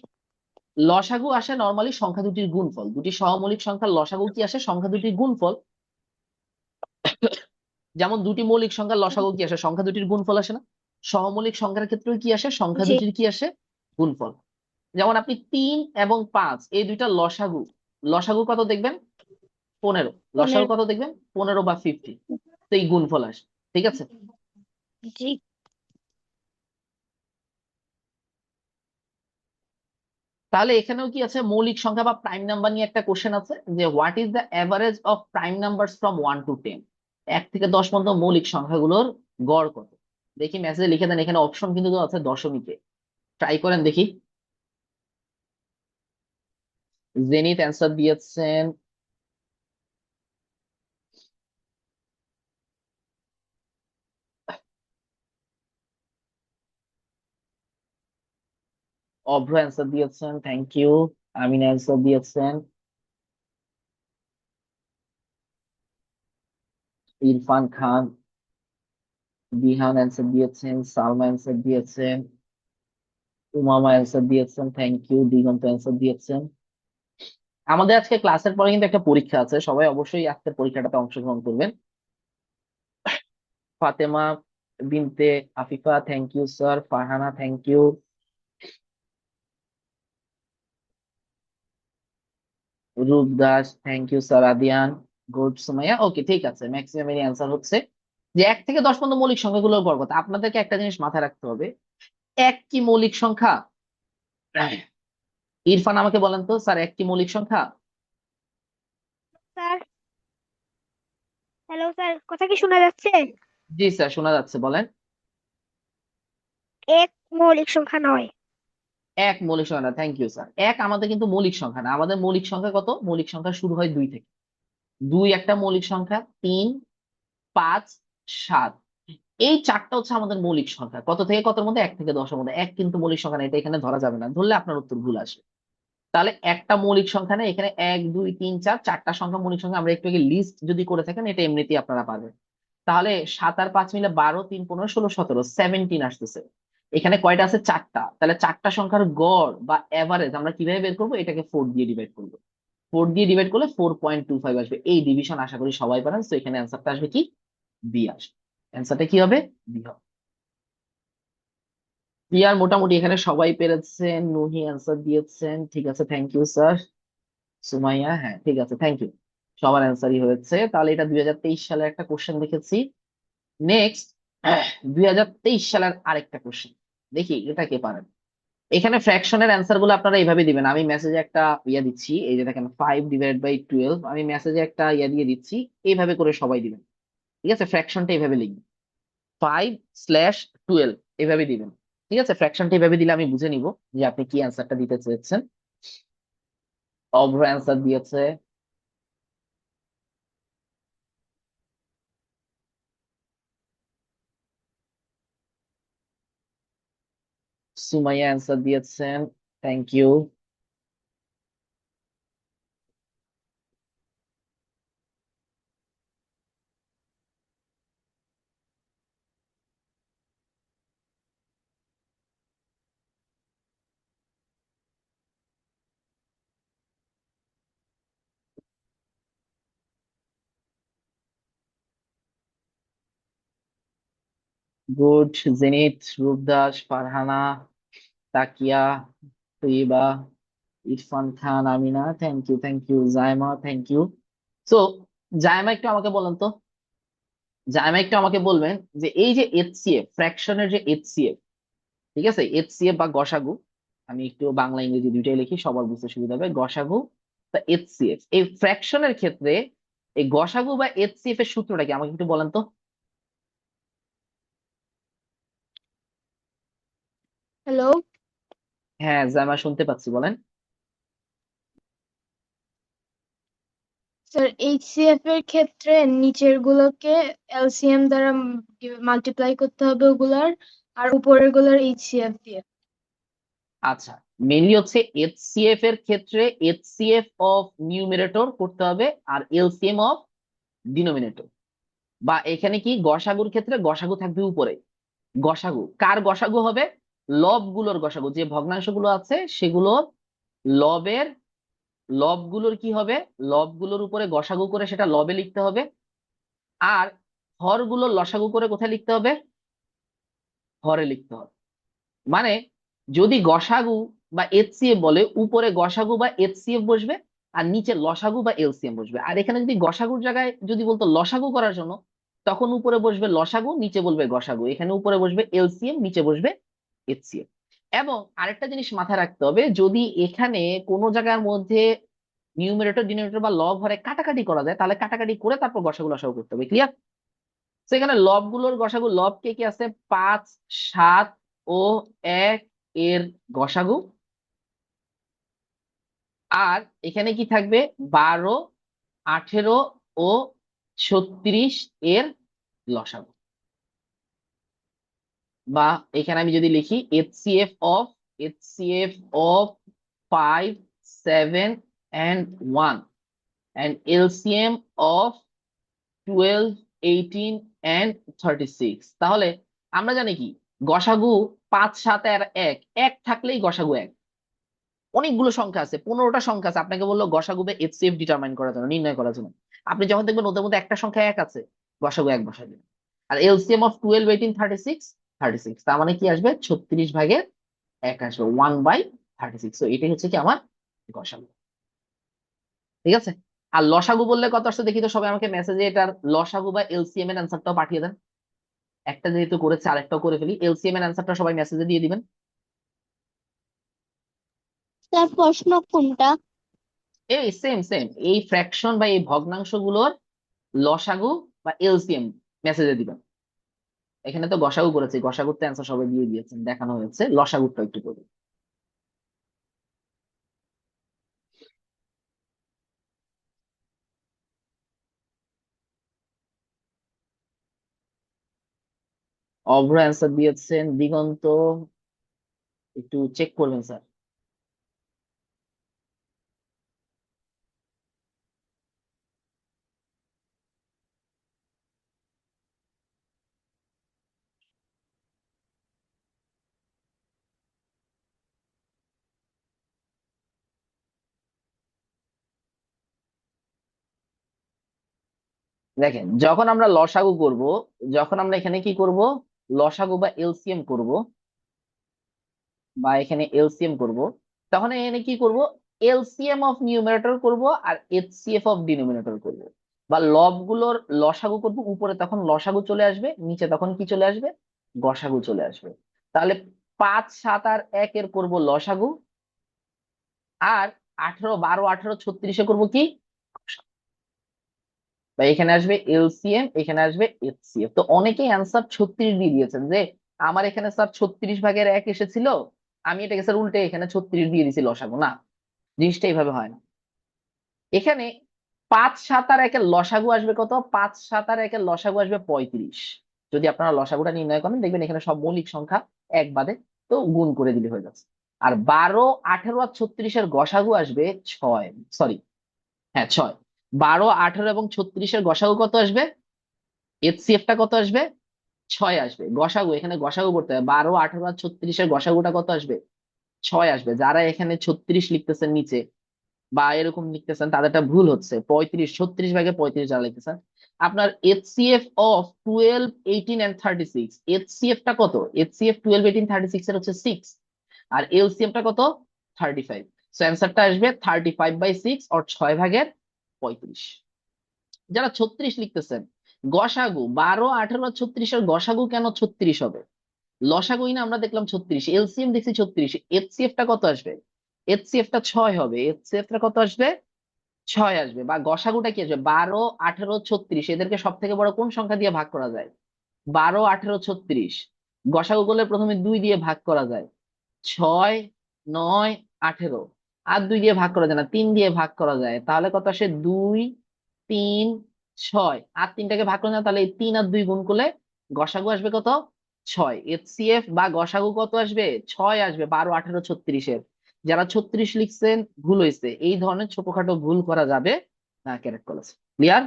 লসাগু আসে নর্মালি সংখ্যা দুটির গুণফল। দুটি সহমৌলিক সংখ্যার লসাগু কি আসে? সংখ্যা দুটির গুণফল। যেমন দুটি মৌলিক সংখ্যার লসাগু কি আসে? সংখ্যা দুটির গুণফল আসে না? সহমৌলিক সংখ্যার ক্ষেত্রে কি আসে? সংখ্যা জি। দুটির কি আসে? গুণফল। যেমন আপনি 3 এবং 5 এই দুইটা লসাগু, লসাগু কত দেখবেন? 15। লসাগু 15। কত দেখবেন? 15 বা 50। তো এই গুণফল আসে। ঠিক আছে, জি। তাহলে এখানেও কি আছে, মৌলিক সংখ্যা বা প্রাইম নাম্বার নিয়ে একটা কোশ্চেন আছে যে what is the average of prime numbers from 1 to 10। 1 থেকে 10 পর্যন্ত মৌলিক সংখ্যাগুলোর গড় কত? দেখি মেসেজে লিখে দেন, এখানে অপশন কিন্তু দেওয়া আছে দশমিকে। ট্রাই করেন দেখি। জেনিথ অ্যান্সার দিয়েছেন, অভ্র অ্যান্সার দিয়েছেন, থ্যাংক ইউ। আমিন অ্যান্সার দিয়েছেন, ইরফান খান, বিহান অ্যান্সার দিয়েছেন, সালমা অ্যান্সার দিয়েছেন, উমামা অ্যান্সার দিয়েছেন, থ্যাংক ইউ। দিগন্ত অ্যান্সার দিয়েছেন। আমাদের আজকে ক্লাসের পরে কিন্তু একটা পরীক্ষা আছে, সবাই অবশ্যই আজকের পরীক্ষাটাতে অংশগ্রহণ করবেন। Fatema Binte Afifa, thank you sir. Farhana, thank you. Rup Das, thank you sir. Adiyan, good. Sumaiya, okay, ঠিক আছে। ম্যাক্সিমাম এর অ্যান্সার হচ্ছে যে 1 থেকে 10 পর্যন্ত মৌলিক সংখ্যাগুলোর গড় কত। আপনাদেরকে একটা জিনিস মাথায় রাখতে হবে, এক কি মৌলিক সংখ্যা? ইরফান আমাকে বলেন তো স্যার, এক কি মৌলিক সংখ্যা? স্যার, হ্যালো স্যার, কথা কি শোনা যাচ্ছে? জি স্যার, শোনা যাচ্ছে, বলেন। এক মৌলিক সংখ্যা নয়। এক মৌলিক সংখ্যা না, থ্যাংক ইউ স্যার। এক আমাদের কিন্তু মৌলিক সংখ্যা না। আমাদের মৌলিক সংখ্যা কত? মৌলিক সংখ্যা শুরু হয় 2 থেকে। 2 একটা মৌলিক সংখ্যা, 3, 5, 7 এই চারটা হচ্ছে আমাদের মৌলিক সংখ্যা, কত থেকে কতর মধ্যে, 1 থেকে 10-এর মধ্যে। এক কিন্তু মৌলিক সংখ্যা না, এটা এখানে ধরা যাবে না, ধরলে আপনার উত্তর ভুল আসবে। তাহলে একটা মৌলিক সংখ্যা নেই এখানে, 1 2 3 4 চারটা সংখ্যা মৌলিক সংখ্যা। আমরা একটু আগে লিস্ট যদি করে থাকেন এটা এমনিতেই আপনারা পাবেন। তাহলে 7 আর 5 মিলে 12 3 15 16 17 17 আসতেছে। এখানে কয়টা আছে? চারটা। তাহলে চারটা সংখ্যার গড় বা এভারেজ আমরা কিভাবে বের করবো? এটাকে 4 দিয়ে ডিভাইড করবো। 4 দিয়ে ডিভাইড করলে 4.25 আসবে। এই ডিভিশন আশা করি সবাই পারেন, তো এখানে অ্যান্সারটা আসবে কি? বি আসবে। অ্যান্সারটা কি হবে? বি হবে। ক্লিয়ার? মোটামুটি এখানে সবাই পেরেছেন। নুহি অ্যান্সার দিয়েছেন, ঠিক আছে, থ্যাংক ইউ স্যার। সুমাইয়া, হ্যাঁ ঠিক আছে, থ্যাংক ইউ। সবার অ্যান্সারই হয়েছে। তাহলে এটা 2023 সালের একটা কোশ্চেন দেখেছি। নেক্সট 2023 সালের আরেকটা কোশ্চেন দেখি এটা কে পারেন। এখানে ফ্র্যাকশনের অ্যান্সার গুলো আপনারা এইভাবে দিবেন। আমি মেসেজে একটা ইয়া দিচ্ছি, এই যে দেখেন 5/12, আমি মেসেজে একটা ইয়া দিয়ে দিচ্ছি, এইভাবে করে সবাই দিবেন। ঠিক আছে, ফ্র্যাকশনটা এইভাবে লিখবেন, 5/12 এইভাবে দিবেন। ঠিক আছে, ফ্র্যাকশনটা এইভাবে দিলে আমি বুঝে নিব যে আপনি কি অ্যান্সারটা দিতে চেয়েছেন। অভ্র অ্যান্সার দিয়েছে, সুমাইয়া অ্যান্সার দিয়েছেন, thank you. Good. Zenith, Rupdas, Farhana, Takia, Toiba, Irfan Khan, Amina, thank you, thank you. Zaima, thank you. So Zaima একটু আমাকে বলেন তো, জায়মা একটু আমাকে বলবেন যে এই যে এইচসিএফ ফ্র্যাকশনের যে এইচসিএফ, ঠিক আছে, এইচসিএফ বা গসাগু, আমি একটু বাংলা ইংরেজি দুইটাই লিখি সবার বুঝতে সুবিধা হবে, গসাগু বা এইচসিএফ, এই ফ্র্যাকশনের ক্ষেত্রে এই গসাগু বা এইচসিএফ এর সূত্রটা কি আমাকে একটু বলেন তো। হ্যালো হ্যাঁ জায়মা, শুনতে পাচ্ছি, বলেন। স্যার, এইচসিএফ এর ক্ষেত্রে নিচের গুলোকে এলসিএম দ্বারা মাল্টিপ্লাই করতে হবে ওগুলার, আর উপরের গুলার এইচসিএফ দিয়ে। আচ্ছা, মেনলি হচ্ছে এইচসিএফ এর ক্ষেত্রে এইচসিএফ অফ নিউমেরেটর করতে হবে আর এলসিএম অফ ডিনোমিনেটর। বা এখানে কি গসাগুর ক্ষেত্রে গসাগু থাকবে উপরে। গসাগু কার গসাগু হবে? লবগুলোর গসাগু, যে ভগ্নাংশগুলো আছে সেগুলোর লবের, লবগুলোর কি হবে, লবগুলোর উপরে গসাগু করে সেটা লবে লিখতে হবে। আর হরগুলোর লসাগু করে কোথায় লিখতে হবে? হরে লিখতে হবে। মানে যদি গসাগু বা এইচসিএফ বলে, উপরে গসাগু বা এইচসিএফ বসবে আর নিচে লসাগু বা এলসিএম বসবে। আর এখানে যদি গসাগুর জায়গায় যদি বলতো লসাগু করার জন্য, তখন উপরে বসবে লসাগু, নিচে বলবে গসাগু। এখানে উপরে বসবে এলসিএম, নিচে বসবে এইচসিএফ। এবং আরেকটা জিনিস মাথায় রাখতে হবে, যদি এখানে কোনো জায়গার মধ্যে নিউমারেটর ডিনোমিনেটর বা লব হরে কাটাকাটি করা যায়, তাহলে কাটাকাটি করে তারপর গসাগু লসাগু করতে হবে। ক্লিয়ার? সেখানে লবগুলোর গসাগু, লব কে কি আছে? 5 7 ও 1 এর গসাগু। আর এখানে কি থাকবে? 12 18 ও 36 এর লসাগু। বা এখানে আমি যদি লিখি HCF of 5 7 and 1 and LCM of 12 18 and 36, তাহলে আমরা জানি কি গসাগু 5 7 আর 1, এক থাকলেই গসাগু এক। অনেকগুলো সংখ্যা আছে, 15টা সংখ্যা আছে, আপনাকে বললো গসাগু বা এইচসিএফ ডিটারমাইন করার জন্য, নির্ণয় করার জন্য। আপনি যখন দেখবেন ওদের মধ্যে একটা সংখ্যা এক আছে, গসাগু এক বসাবেন। আর এলসিএম অফ 12 18 36, 36, তার মানে কি আসবে? 36/1 আসবে, 1/36। তো এটাই হচ্ছে কি আমার গসাগু। ঠিক আছে। আর লসাগু বললে কত আসছে দেখি তো সবাই, আমাকে মেসেজে এটার লসাগু বা এলসিএম এর অ্যান্সারটাও পাঠিয়ে দেন। একটা যেহেতু করেছে আরেকটাও করে ফেলি, এলসিএম এর অ্যান্সারটা সবাই মেসেজে দিয়ে দিবেন। স্যার, প্রশ্ন কোনটা? এই সেম সেম, এই ফ্র্যাকশন বা এই ভগ্নাংশগুলোর লসাগু বা এলসিএম মেসেজে দিবেন। এখানে তো গসাগু করেছে, গসাগুর তো অ্যান্সার সবাই দিয়ে দিয়েছেন, দেখানো হয়েছে, লসাগুরটা একটু করবেন। অভ্র অ্যান্সার দিয়েছেন, দিগন্ত একটু চেক করবেন স্যার। দেখেন, যখন আমরা লসাগু করব, যখন আমরা এখানে কি করব, লসাগু বা এলসিএম করব, বা এখানে এলসিএম করব, তখন এখানে কি করব, এলসিএম অফ নিউমারেটর করব আর এইচসিএফ অফ ডিনোমিনেটর করব। বা লবগুলোর লসাগু করব, উপরে তখন লসাগু চলে আসবে, নিচে তখন কি চলে আসবে, গসাগু চলে আসবে। তাহলে 5 7 আর 1 এর করব লসাগু, আর 18 12 18 36 করব কি, বা এখানে আসবে এলসিএম, এখানে আসবে এইচসিএফ। তো অনেকেই অ্যান্সার 36 দিয়ে দিয়েছেন যে আমার এখানে স্যার 36/1 এসেছিল, আমি এটাকে স্যার উল্টে এখানে 36 দিয়ে দিয়েছি লসাগু। না, জিনিসটা এইভাবে হয় না। এখানে 5 7 আর 1-এর লসাগু আসবে কত, 5 7 আর 1-এর লসাগু আসবে 35। যদি আপনারা লসাগুটা নির্ণয় করেন, দেখবেন এখানে সব মৌলিক সংখ্যা এক বাদে, তো গুণ করে দিলে হয়ে যাচ্ছে। আর 12 18 আর 36-এর গসাগু আসবে 6, সরি, হ্যাঁ 6। 12 18 এবং 36-এর গসাগু কত আসবে, এইচসিএফ টা কত আসবে, 6 আসবে। গসাগু, এখানে গসাগু করতে হবে, 12 18 আর 36-এর গসাগুটা কত আসবে, 6 আসবে। যারা এখানে 36 লিখতেছেন নিচে বা এরকম লিখতেছেন, তাদেরটা ভুল হচ্ছে। 35, 36/35 যারা লিখতেছেন, আপনার এইচসিএফ অফ 12 18 এন্ড 36, এইচসিএফ টা কত, এইচসিএফ 12 18 36 এর হচ্ছে 6, আর এলসিএম টা কত, 35। সো অ্যান্সারটা আসবে 35/6 অর 6/35। যারা 36 লিখতেছেন, গসাগু 12 18 আর 36-এর গসাগু কেন 36 হবে, লসাগুই না আমরা দেখলাম 36, এলসিএম দেখছি 36, এইচসিএফ টা কত আসবে, এইচসিএফ টা 6 হবে, এইচসিএফ টা কত আসবে, 6 আসবে। বা গসাগুটা কি আসবে, 12 18 36, এদেরকে সব থেকে বড় কোন সংখ্যা দিয়ে ভাগ করা যায়, 12 18 36। গসাগু করলে প্রথমে 2 দিয়ে ভাগ করা যায়, 6 9 18। আর 2 দিয়ে ভাগ করা যায় না, 3 দিয়ে ভাগ করা যায়। তাহলে কত আসে, 2 3 6। আর 3টাকে ভাগ করা যায় না, তাহলে এই 3 আর 2 গুণ করলে গসাগু আসবে কত, 6। এইচসিএফ বা গসাগু কত আসবে, 6 আসবে 12 18 36-এর। যারা 36 লিখছেন ভুল হয়েছে, এই ধরনের ছোটখাটো ভুল করা যাবে না। Correct college clear.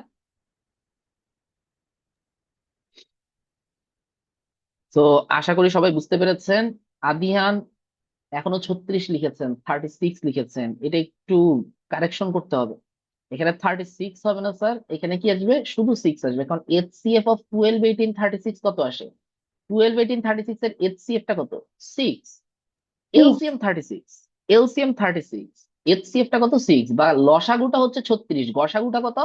তো আশা করি সবাই বুঝতে পেরেছেন। আদিহান এখনো 36 লিখেছেন, 36 লিখেছেন, এটা একটু কারেকশন করতে হবে। এখানে 36 হবে না স্যার, এখানে কি আসবে, শুধু 6 আসবে, কারণ এইচসিএফ অফ 12 18 36 কত আসে, 12 18 36 এর এইচসিএফ টা কত, 6। ঠিক। এলসিএম 36, এলসিএম 36, এইচসিএফ টা কত, 6। বা লসাগুটা হচ্ছে 36, গসাগুটা কত,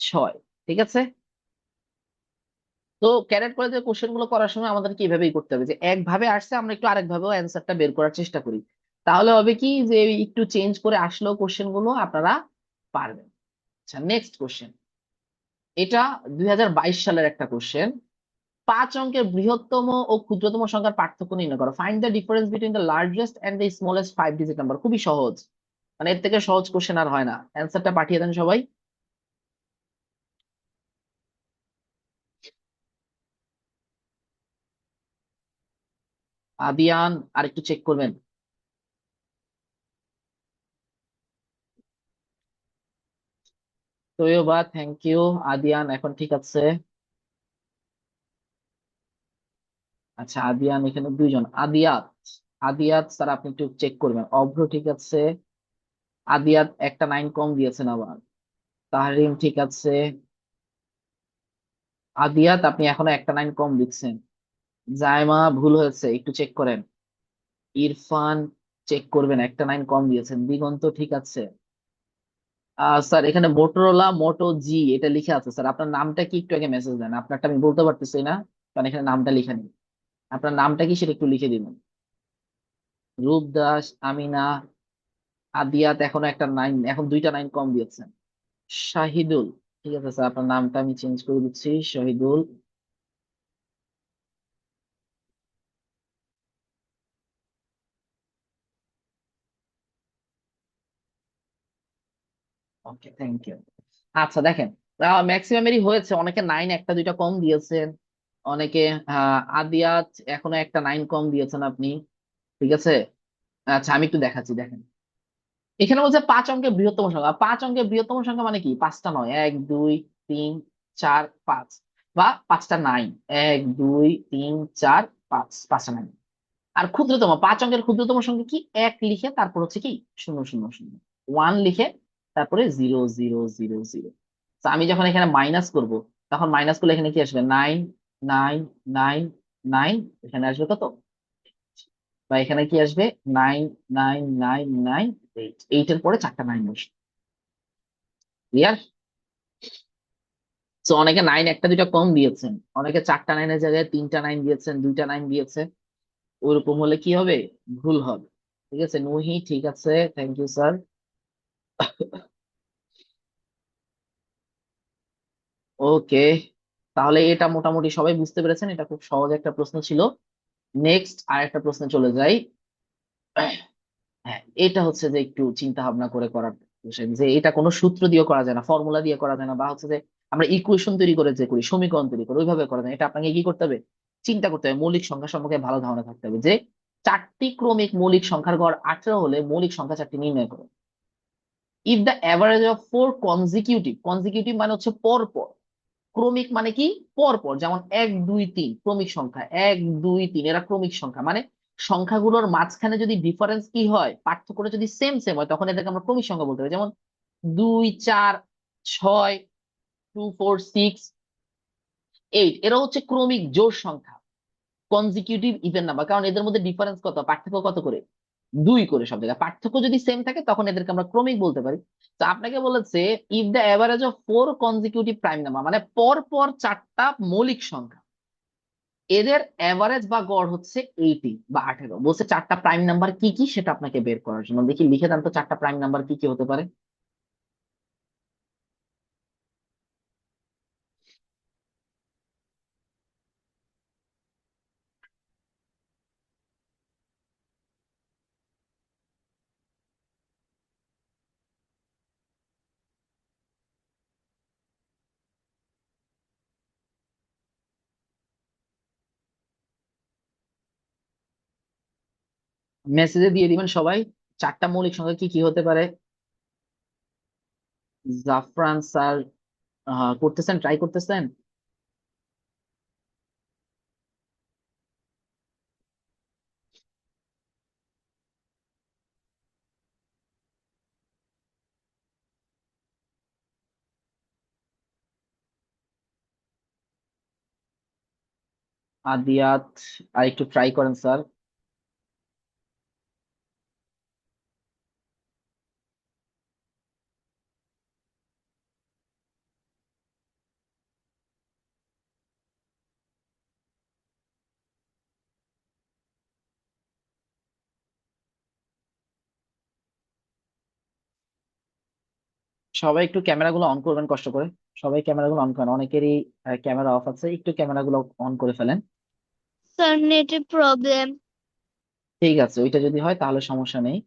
6। ঠিক আছে। তো ক্যারেট করে যে কোশ্চেন গুলো করার সময় আমাদেরকে এইভাবেই করতে হবে, যে একভাবে আসছে আমরা একটু আরেক ভাবেও অ্যান্সারটা বের করার চেষ্টা করি। তাহলে হবে কি, যে একটু চেঞ্জ করে আসলেও কোশ্চেন গুলো আপনারা পারবেন। আচ্ছা, নেক্সট কোশ্চেন। এটা 2022 সালের একটা কোশ্চেন। 5 অঙ্কের বৃহত্তম ও ক্ষুদ্রতম সংখ্যার পার্থক্য নির্ণয় করো, find the difference between the largest and the smallest 5 digit number. খুবই সহজ, মানে এর থেকে সহজ কোশ্চেন আর হয় না। অ্যান্সারটা পাঠিয়ে দেন সবাই। আদিয়ান আর একটু চেক করবেন। Taiyaba, thank you. আদিয়ান এখন ঠিক আছে। আচ্ছা, আদিয়ান এখানে 2 জন। আদিয়াত, আদিয়াত স্যার আপনি একটু চেক করবেন। অভ্র ঠিক আছে, আদিয়াত একটা 9 কম দিয়েছেন আবার। তাহরিম ঠিক আছে, আদিয়াত আপনি এখনো একটা 9 কম দিচ্ছেন। জায়মা ভুল হয়েছে, একটু চেক করেন। ইরফান চেক করবেন, একটা 9 কম দিয়েছেন। দিগন্ত ঠিক আছে। স্যার এখানে মোটরোলা মোটো জি এটা লিখে আছে স্যার, আপনার নামটা কি একটু আগে মেসেজ দেন, আপনারটা আমি বলতে পারতেছি না, কারণ এখানে নামটা লিখে নেই। আপনার নামটা কি সেটা একটু লিখে দিবেন। রূপ দাস, আমিনা, আদিয়াত এখনো একটা 9, এখন 2টা 9 কম দিয়েছেন। শাহিদুল ঠিক আছে স্যার, আপনার নামটা আমি চেঞ্জ করে দিচ্ছি, শহীদুল। ওকে, থ্যাংক ইউ। আচ্ছা দেখেন, ম্যাক্সিমামেরই হয়েছে, অনেকে 9 একটা 2টা কম দিয়েছেন, অনেকে আদিয়াত এখনো একটা 9 কম দিয়েছেন আপনি, ঠিক আছে। আচ্ছা আমি একটু দেখাচ্ছি, দেখেন এখানে বলছে 5 অঙ্কের বৃহত্তম সংখ্যা। 5 অঙ্কের বৃহত্তম সংখ্যা মানে কি? পাঁচটা নয়, 1 2 3 4 5, বা পাঁচটা নাইন, 1 2 3 4 5, পাঁচটা নাইন। আর ক্ষুদ্রতম, 5 অঙ্কের ক্ষুদ্রতম সংখ্যা কি? এক লিখে তারপর হচ্ছে কি শূন্য শূন্য শূন্য, ওয়ান লিখে তারপরে 0 0 0 0। তো আমি যখন এখানে মাইনাস করব, তখন মাইনাস করলে এখানে কি আসবে? 9 9 9 9। এখানে আসবে কত? বা এখানে কি আসবে? 9 9 9 9 8। এইটের পরে চারটা নাইন বসে। ক্লিয়ার? তো অনেকে নাইন একটা দুইটা কম দিয়েছেন, অনেকে চারটা নাইনের জায়গায় তিনটা নাইন দিয়েছেন, দুইটা নাইন দিয়েছে। ওরকম হলে কি হবে? ভুল হবে। ঠিক আছে নুহি, ঠিক আছে, থ্যাংক ইউ স্যার। ওকে, তাহলে এটা মোটামুটি সবাই বুঝতে পেরেছেন, এটা খুব সহজ একটা প্রশ্ন ছিল। নেক্সট আর একটা প্রশ্নে চলে যাই। হ্যাঁ, এটা হচ্ছে যে একটু চিন্তা ভাবনা করে করার বিষয়, যে এটা কোনো সূত্র দিয়ে করা যায় না, ফর্মুলা দিয়ে করা যায় না, বা হচ্ছে যে আমরা ইকুয়েশন তৈরি করে যে করি, সমীকরণ তৈরি করে ওইভাবে করা যায় না। এটা আপনাকে কি করতে হবে? চিন্তা করতে হবে, মৌলিক সংখ্যা সম্পর্কে ভালো ধারণা থাকতে হবে, যে চারটি ক্রমিক মৌলিক সংখ্যার গড় 18 হলে মৌলিক সংখ্যা চারটি নির্ণয় করো। If the average of four consecutive, consecutive মানে হচ্ছে পর পর, ক্রমিক মানে কি? পর পর, যেমন 1 2 3 ক্রমিক সংখ্যা, 1 2 3 এরা ক্রমিক সংখ্যা, মানে সংখ্যাগুলোর মাঝখানে যদি ডিফারেন্স কি হয়, পার্থক্যটা যদি সেম সেম হয়, তখন এদেরকে আমরা ক্রমিক সংখ্যা বলতে পারি। যেমন 2 4 6 2 4 6 8, এরা হচ্ছে ক্রমিক জোড় সংখ্যা, কনজিকিউটিভ ইভেন নাম্বার, কারণ এদের মধ্যে ডিফারেন্স কত, পার্থক্য কত করে? 2 করে সব জায়গায়। পার্থক্য যদি সেম থাকে তখন এদেরকে আমরা ক্রমিক বলতে পারি। তো আপনাকে বলেছে if the average of four consecutive prime number, মানে পর পর চারটা মৌলিক সংখ্যা, এদের অ্যাভারেজ বা গড় হচ্ছে 18 বা 18। বলছে চারটা প্রাইম নাম্বার কি কি সেটা আপনাকে বের করার জন্য। দেখি লিখে দেন তো চারটা প্রাইম নাম্বার কি কি হতে পারে। মেসেজে দিয়ে দিবেন সবাই, চারটা মৌলিক সংখ্যা কি কি হতে পারে। জাফরান স্যার করতেছেন, ট্রাই করতেছেন। আদিয়াত আর একটু ট্রাই করেন স্যার। সবাই একটু ক্যামেরাগুলো অন করবেন কষ্ট করে। সবাই ক্যামেরাগুলো অন করেন, অনেকেরই ক্যামেরা অফ আছে, একটু ক্যামেরাগুলো অন করে ফেলেন। স্যার নেটের প্রবলেম। ঠিক আছে, ওইটা যদি হয় তাহলে সমস্যা নেই।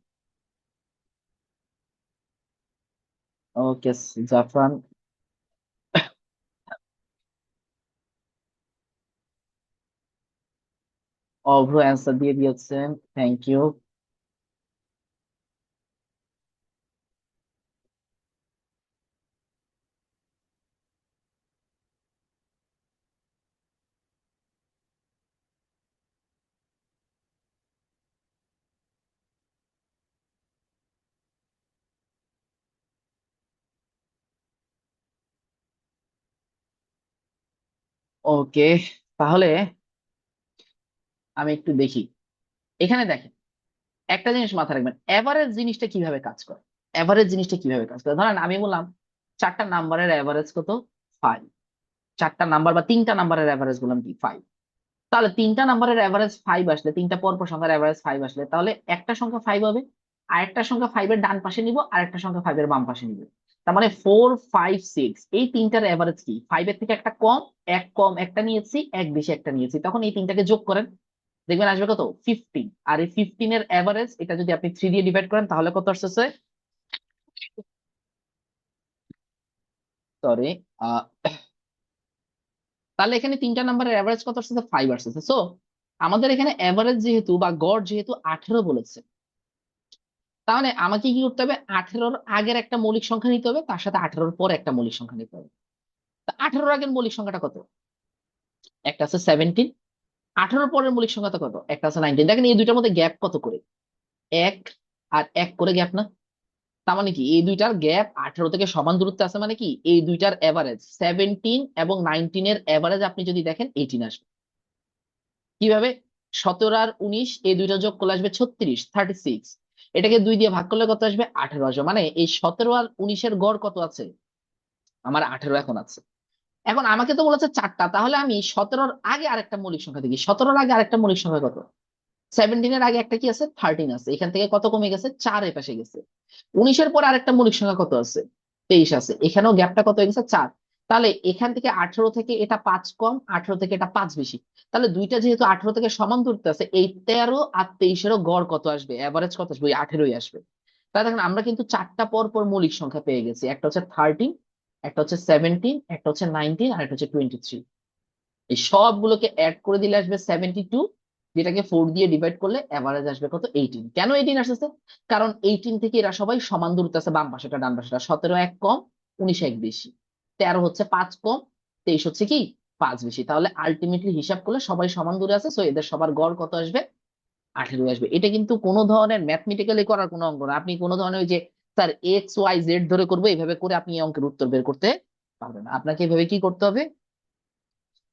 ওকে জাফরান। অভ্র অ্যান্সার দিয়ে দিয়েছেন, থ্যাংক ইউ। ওকে, তাহলে আমি একটু দেখি। এখানে দেখেন, একটা জিনিস মাথায় রাখবেন, এভারেজ জিনিসটা কিভাবে কাজ করে। এভারেজ জিনিসটা কিভাবে কাজ করে, ধরেন আমি বললাম চারটা নাম্বারের এভারেজ কত? 5। চারটা নাম্বার বা তিনটা নাম্বারের এভারেজ বললাম কি? 5। তাহলে তিনটা নাম্বারের এভারেজ 5 আসলে, তিনটা পরপর সংখ্যার এভারেজ 5 আসলে, তাহলে একটা সংখ্যা 5 হবে, আর একটা সংখ্যা 5 এর ডান পাশে নিব, আর একটা সংখ্যা 5 এর বাম পাশে নিব। তার মানে 4 5 6, এই তিনটার এভারেজ কি? 5 এর থেকে একটা কম, এক কম একটা নিয়েছি, এক বেশি একটা নিয়েছি, তখন এই তিনটাকে যোগ করেন, দেখবেন আসবে কত? 15। আর এই 15 এর এভারেজ এটা যদি আপনি 3 দিয়ে ডিভাইড করেন তাহলে কত আসছে? সরি, তাহলে এখানে তিনটা নাম্বারের অ্যাভারেজ কত আসছে? 5 আসছে। সো আমাদের এখানে অ্যাভারেজ যেহেতু বা গড় যেহেতু 18 বলেছে, তাহলে আমাকে কি করতে হবে? 18-র আগের একটা মৌলিক সংখ্যা নিতে হবে, তার সাথে 18-র পরে একটা মৌলিক সংখ্যা নিতে হবে। তা 18-র আগের মৌলিক সংখ্যাটা কত? একটা আছে 17। 18-র পরের মৌলিক সংখ্যাটা কত? একটা আছে 19। দেখেন এই দুইটার মধ্যে গ্যাপ কত করে? 1 আর 1 করে গ্যাপ না? তার মানে কি এই দুইটার গ্যাপ 18 থেকে সমান দূরত্বে আছে, মানে কি এই দুইটার এভারেজ 17 এবং 19 এর এভারেজ আপনি যদি দেখেন 18 আসবে। কিভাবে? 17 আর 19 এই দুইটা যোগ করলে আসবে 36, 36। এটাকে 2 দিয়ে ভাগ করলে কত আসবে? 18 আসবে। মানে এই 17 আর 19-এর গড় কত আছে? আমার 18 এখন আছে। এখন আমাকে তো বলেছে চারটা, তাহলে আমি 17-র আগে আরেকটা মৌলিক সংখ্যা দেখি। 17-র আগে আরেকটা মৌলিক সংখ্যা কত? 17-এর আগে একটা কি আছে? 13 আছে। এখান থেকে কত কমে গেছে? 4 এ পাশে গেছে। 19-এর পরে আরেকটা মৌলিক সংখ্যা কত আছে? 23 আছে। এখানেও গ্যাপটা কত হয়ে গেছে? 4। তাহলে এখান থেকে 18 থেকে এটা 5 কম, 18 থেকে এটা 5 বেশি। তাহলে দুইটা যেহেতু 18 থেকে সমান দূরত্বে আছে, এই 13 আর 23-এরও গড় কত আসবে? এভারেজ কত আসবে? ওই 18ই আসবে। তাহলে দেখেন আমরা কিন্তু চারটা পর পর মৌলিক সংখ্যা পেয়ে গেছি। একটা হচ্ছে 13, একটা হচ্ছে 17, একটা হচ্ছে 19, আর একটা হচ্ছে 23। এই সবগুলোকে অ্যাড করে দিলে আসবে 72, যেটাকে 4 দিয়ে ডিভাইড করলে এভারেজ আসবে কত? 18। কেন 18 আসছে? কারণ 18 থেকে এরা সবাই সমান দূরত্বে আছে, বাম পাশেটা ডান পাশেটা। 17 এক কম, 19 এক বেশি। 13 হচ্ছে 5 কম, 23 হচ্ছে কি 5 বেশি। তাহলে আলটিমেটলি হিসাব করলে সবাই সমান দূরে আছে, সো এদের সবার গড় কত আসবে? 18 আসবে। এটা কিন্তু কোনো ধরনের ম্যাথমেটিক্যালি করার কোনো অঙ্ক না। আপনি কোনো ধরনের ওই যে স্যার এক্স ওয়াই জেড ধরে করবো এইভাবে করে আপনি এই অঙ্কের উত্তর বের করতে পারবেন না। আপনাকে এভাবে কি করতে হবে?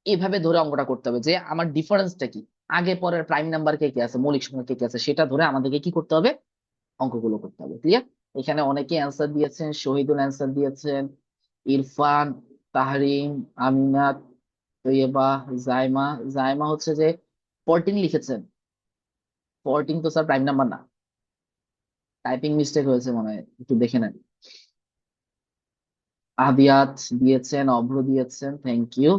এভাবে ধরে অঙ্কটা করতে হবে যে আমার ডিফারেন্সটা কি, আগে পরের প্রাইম নাম্বার কে কে আছে, মৌলিক সংখ্যা কে কে আছে, সেটা ধরে আমাদেরকে কি করতে হবে? অঙ্কগুলো করতে হবে। ক্লিয়ার? এখানে অনেকে অ্যান্সার দিয়েছেন। শহীদুল অ্যান্সার দিয়েছেন, ইরফান, তাহরিম, আমিনাত, তৈয়বা, জাইমা। জাইমা হচ্ছে যে 14 লিখেছেন। 14 তো স্যার প্রাইম নাম্বার না, টাইপিং মিস্টেক হয়েছে মনে হয়, একটু দেখে নেন। আদিয়াত দিয়েছেন, অভ্র দিয়েছেন, থ্যাংক ইউ।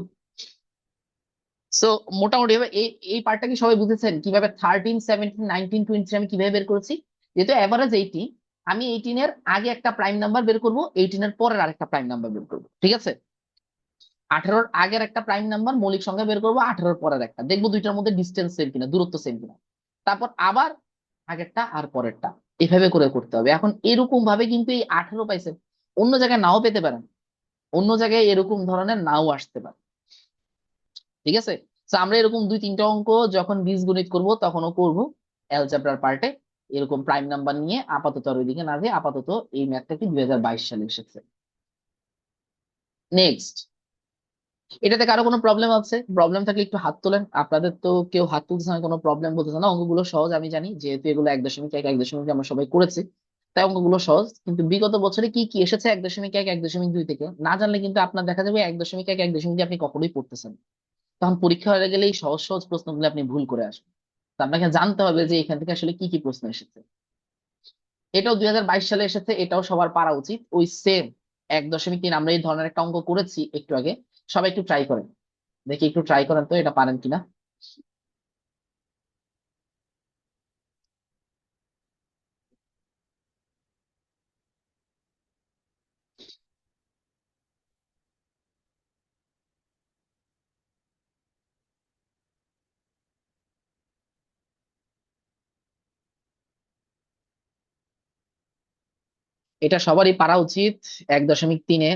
সো মোটামুটি ভাবে এই এই পার্টটা কি সবাই বুঝেছেন? কিভাবে 13, 17, 19, 20 আমি কিভাবে বের করেছি? যেহেতু এভারেজ 18, আমি 18 এর আগে একটা প্রাইম নাম্বার বের করব, 18 এর পরের আরেকটা প্রাইম নাম্বার বের করব। ঠিক আছে? 18-র আগের একটা প্রাইম নাম্বার মৌলিক সংখ্যা বের করবো, 18-র পরের একটা দেখবো দুইটার মধ্যে ডিস্টেন্স সেম কিনা, দূরত্ব সেম কিনা। তারপর আবার আগেরটা আর পরেরটা, এভাবে করে করতে হবে। এখন এরকম ভাবে কিন্তু এই 18 পাইছেন, অন্য জায়গায় নাও পেতে পারেন, অন্য জায়গায় এরকম ধরনের নাও আসতে পারে। ঠিক আছে? তো আমরা এরকম 2-3টা অঙ্ক যখন বীজগণিত করব তখনও করব অ্যালজেব্রার পার্টে, এরকম প্রাইম নাম্বার নিয়ে। আপাতত আর ওইদিকে না যে, আপাতত এই ম্যাথটা কি 2022 সালে এসেছে। নেক্সট, এটাতে কারো কোনো প্রবলেম আছে? প্রবলেম থাকলে একটু হাত তোলেন। আপনাদের তো কেউ হাত তুলছে না, কোনো প্রবলেম বলতেছে না। অঙ্কগুলো সহজ আমি জানি, যেহেতু এগুলো 1.1, 1.2 আমরা সবাই করেছি, তাই অঙ্কগুলো সহজ। কিন্তু বিগত বছরে কি কি এসেছে 1.1, 1.2 থেকে না জানলে কিন্তু আপনার দেখা যাবে 1.1, 1.2 আপনি কখনোই পড়তেছেন না। তখন পরীক্ষা হয়ে গেলে এই সহজ সহজ প্রশ্নগুলো আপনি ভুল করে আসবেন। তো আপনাকে জানতে হবে যে এখান থেকে আসলে কি কি প্রশ্ন এসেছে। এটাও 2022 সালে এসেছে, এটাও সবার পারা উচিত। ওই সেম 1.3 আমরা এই ধরনের একটা অঙ্ক করেছি একটু আগে। সবাই একটু ট্রাই করেন, দেখি একটু ট্রাই করেন তো এটা পারেন কিনা। এটা সবারই পারা উচিত 1.3-এ।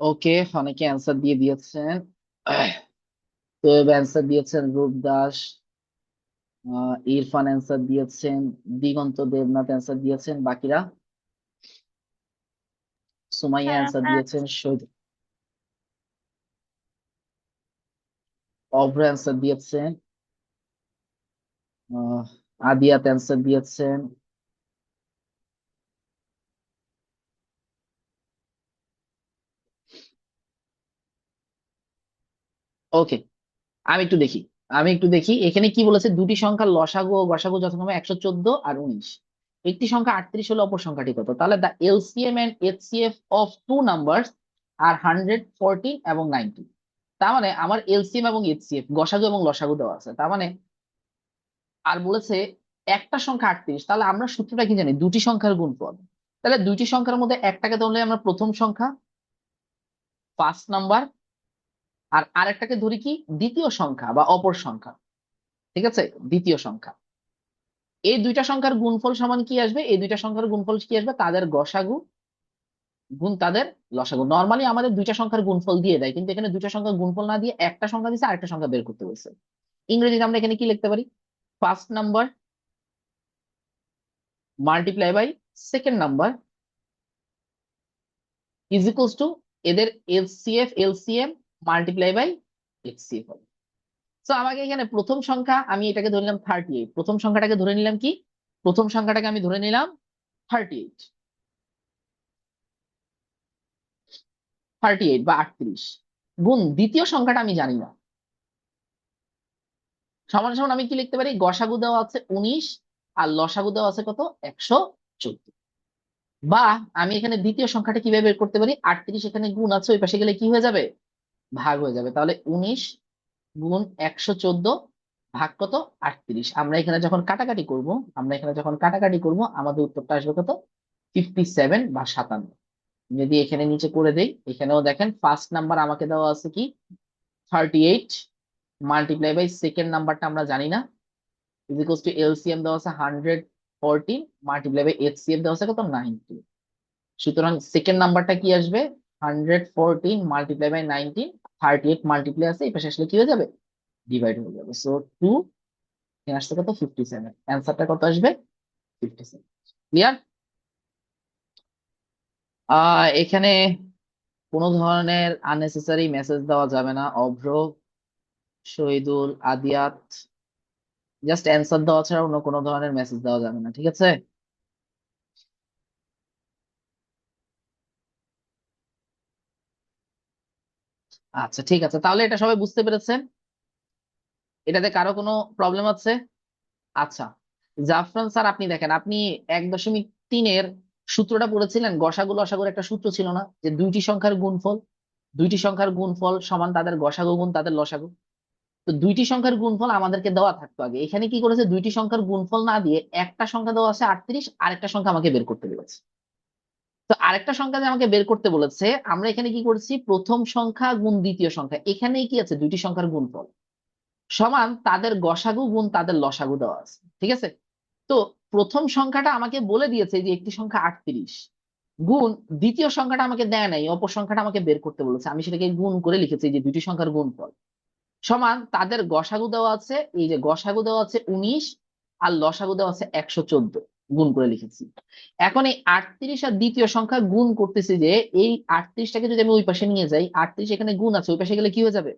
ওকে, অনেকে অ্যান্সার দিয়ে দিয়েছেন। তো অ্যান্সার দিয়েছেন রূপ দাস, ইরফান অ্যান্সার দিয়েছেন, দিগন্ত দেবনাথ অ্যান্সার দিয়েছেন, বাকিরা সুমাইয়া স্যার অ্যান্সার আমরা দিয়েছেন, শহীদ অভ্র অ্যান্সার দিয়েছেন, আহ, আদিয়াত অ্যান্সার দিয়েছেন। ওকে, আমি একটু দেখি এখানে কি বলেছে, দুটি সংখ্যার লসাগু ও গসাগু যথাক্রমে 114 আর 19। একটি সংখ্যা 38 হলে অপর সংখ্যাটি কত? তাহলে the LCM and HCF of two numbers আর 114 এবং 90। তার মানে আমার এলসিএম এবং এইচসিএফ গসাগু এবং লসাগু দেওয়া আছে, তার মানে আর বলেছে একটা সংখ্যা 38, তাহলে আমরা সূত্রটা কি জানি? দুটি সংখ্যার গুণফল। তাহলে দুইটি সংখ্যার মধ্যে একটাকে ধরলে আমরা প্রথম সংখ্যা, ফার্স্ট নাম্বার, আর আরেকটাকে ধরি কি দ্বিতীয় সংখ্যা বা অপর সংখ্যা। ঠিক আছে, দ্বিতীয় সংখ্যা। এই দুইটা সংখ্যার গুণফল সমান কি আসবে? এই দুইটা সংখ্যার গুণফল কি আসবে? তাদের গসাগু গুণ তাদের লসাগু। নর্মালি আমাদের দুইটা সংখ্যার গুণফল দিয়ে দেয়, কিন্তু এখানে দুইটা সংখ্যার গুণফল না দিয়ে একটা সংখ্যা দিচ্ছে, আরেকটা সংখ্যা বের করতে বলছে। ইংরেজিতে আমরা এখানে কি লিখতে পারি? First number multiply by second number is equals to এদের LCF LCM multiply by HCF হবে। তো আমাকে এখানে প্রথম সংখ্যা, আমি এটাকে ধরে নিলাম 38, প্রথম সংখ্যাটাকে ধরে নিলাম কি? প্রথম সংখ্যাটাকে আমি ধরে নিলাম 38, 38 বা 38 গুণ দ্বিতীয় সংখ্যাটা আমি জানি না। সমান সমান আমি কি লিখতে পারি? গসাগু দেওয়া আছে 19 আর লসাগু দেওয়া আছে কত? 114। বা আমি এখানে দ্বিতীয় সংখ্যাটা কিভাবে বের করতে পারি? 38 এখানে গুণ আছে, ওই পাশে গেলে কি হয়ে যাবে? ভাগ হয়ে যাবে। তাহলে 19 গুণ 114 ভাগ কত? 38। আমরা এখানে যখন কাটাকাটি করব আমাদের উত্তরটা আসবে কত? 57 বা 57। যদি এখানে নিচে করে দেই, এখানেও দেখেন ফার্স্ট নাম্বার আমাকে দেওয়া আছে কি 38, মাল্টিপ্লাই বাই সেকেন্ড নাম্বারটা আমরা জানি না, ইজ ইকুয়ালস টু এলসিএম দেওয়া আছে 114, মাল্টিপ্লাই বাই এইচসিএফ দেওয়া আছে কত? 90। সুতরাং সেকেন্ড নাম্বারটা কি আসবে? 114 মাল্টিপ্লাই বাই 19, 38 মাল্টিপ্লাই আছে, এই পাশে আসলে কি হয়ে যাবে? ডিভাইড হয়ে যাবে। সো 2 এখানে আসছে কত? 57। অ্যান্সারটা কত আসবে? 57। ক্লিয়ার? এখানে কোনো ধরনের আননেসেসারি মেসেজ দেওয়া যাবে না। অভ্র, শহীদুল, আদিয়াত, জাস্ট অ্যান্সার দেওয়া ছাড়া অন্য কোনো ধরনের মেসেজ দেওয়া যাবে না, ঠিক আছে? আচ্ছা ঠিক আছে, তাহলে এটা সবাই বুঝতে পেরেছেন? এটাতে কারো কোনো প্রবলেম আছে? আচ্ছা, জাফরান স্যার আপনি দেখেন, আপনি 1.3-এর সূত্রটা পড়েছিলেন, গসাগু লসাগুর একটা সূত্র ছিল না, যে দুইটি সংখ্যার গুণফল সমান তাদের গসাগু গুণ তাদের লসাগু। তো দুইটি সংখ্যার গুণফল আমাদেরকে দেওয়া থাকতো আগে। এখানে কি করেছে? দুইটি সংখ্যার গুণফল না দিয়ে একটা সংখ্যা দেওয়া আছে 38, আরেকটা সংখ্যা আমাকে বের করতে বলেছে। তো আরেকটা সংখ্যা যে আমাকে বের করতে বলেছে, আমরা এখানে কি করছি? প্রথম সংখ্যা গুণ দ্বিতীয় সংখ্যা, এখানে কি আছে? দুইটি সংখ্যার গুণফল সমান তাদের গসাগু গুণ তাদের লসাগু দেওয়া আছে, ঠিক আছে? তো প্রথম সংখ্যাটা আমাকে বলে দিয়েছে যে একটি সংখ্যা 38 গুণ দ্বিতীয় সংখ্যাটা আমাকে দেয় নাই, অপর সংখ্যাটা আমাকে বের করতে বলেছে, আমি সেটাকে গুণ করে লিখেছি যে দুইটি সংখ্যার গুণফল সমান তাদের গসাগু দেওয়া আছে, এই যে গসাগু দেওয়া আছে 19 আর লসাগু দেওয়া আছে 114, গুণ করে লিখেছি। এখন এই 38 আর দ্বিতীয় সংখ্যা গুণ করতেছি, যে এই 38টাকে যদি আমি ওই পাশে নিয়ে যাই, 38 এখানে গুণ আছে, ওই পাশে গেলে কি হয়ে যাবে?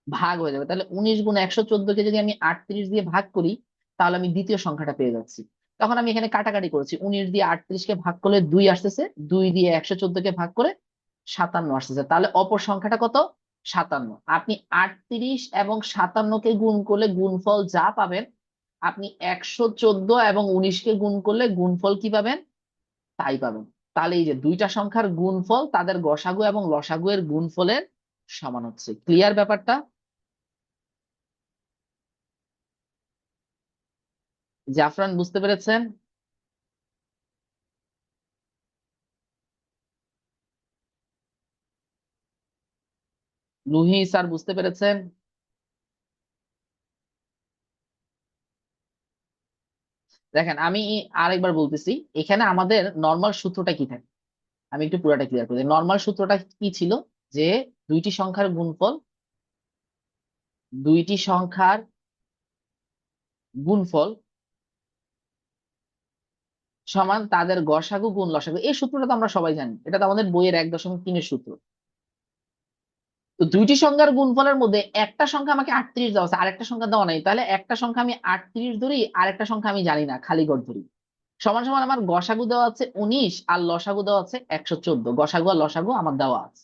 ভাগ হয়ে যাবে। তাহলে 19 গুণ 114-কে যদি আমি 38 দিয়ে ভাগ করি, তাহলে আমি দ্বিতীয় সংখ্যাটা পেয়ে যাচ্ছি। তখন আমি এখানে কাটাকাটি করেছি, 19 দিয়ে 38-কে ভাগ করলে 2 আসতেছে, 2 দিয়ে 114-কে ভাগ করে 57 আসতেছে। তাহলে অপর সংখ্যাটা কত? 57। আপনি 38 এবং 57-কে গুণ করলে গুণফল যা পাবেন, আপনি 114 এবং 19-কে গুণ করলে গুণফল কি পাবেন? তাই পাবেন। তাহলে এই যে দুইটা সংখ্যার গুণফল তাদের গসাগু এবং লসাগু এর গুণফলের সমান হচ্ছে। ক্লিয়ার ব্যাপারটা? জাফরান বুঝতে পেরেছেন? রুহি স্যার বুঝতে পেরেছেন? দেখেন আমি আরেকবার বলতেছি, এখানে আমাদের নর্মাল সূত্রটা কি থাকে, আমি একটু পুরাটা ক্লিয়ার করি। নর্মাল সূত্রটা কি ছিল? যে দুইটি সংখ্যার গুণফল, দুইটি সংখ্যার গুণফল সমান তাদের গসাগু গুণ লসাগু। এই সূত্রটা তো আমরা সবাই জানি, এটা তো আমাদের বইয়ের 1.3-এর সূত্র। তো দুইটি সংখ্যার গুণফলের মধ্যে একটা সংখ্যা আমাকে 38 দেওয়া আছে, আরেকটা সংখ্যা দেওয়া নাই, তাহলে একটা সংখ্যা আমি 38 ধরি, আরেকটা সংখ্যা আমি জানি না, খালি ঘর ধরি। সমান সমান আমার গসাগু দেওয়া আছে 19 আর লসাগু দেওয়া আছে 114, গসাগু আর লসাগু আমার দেওয়া আছে।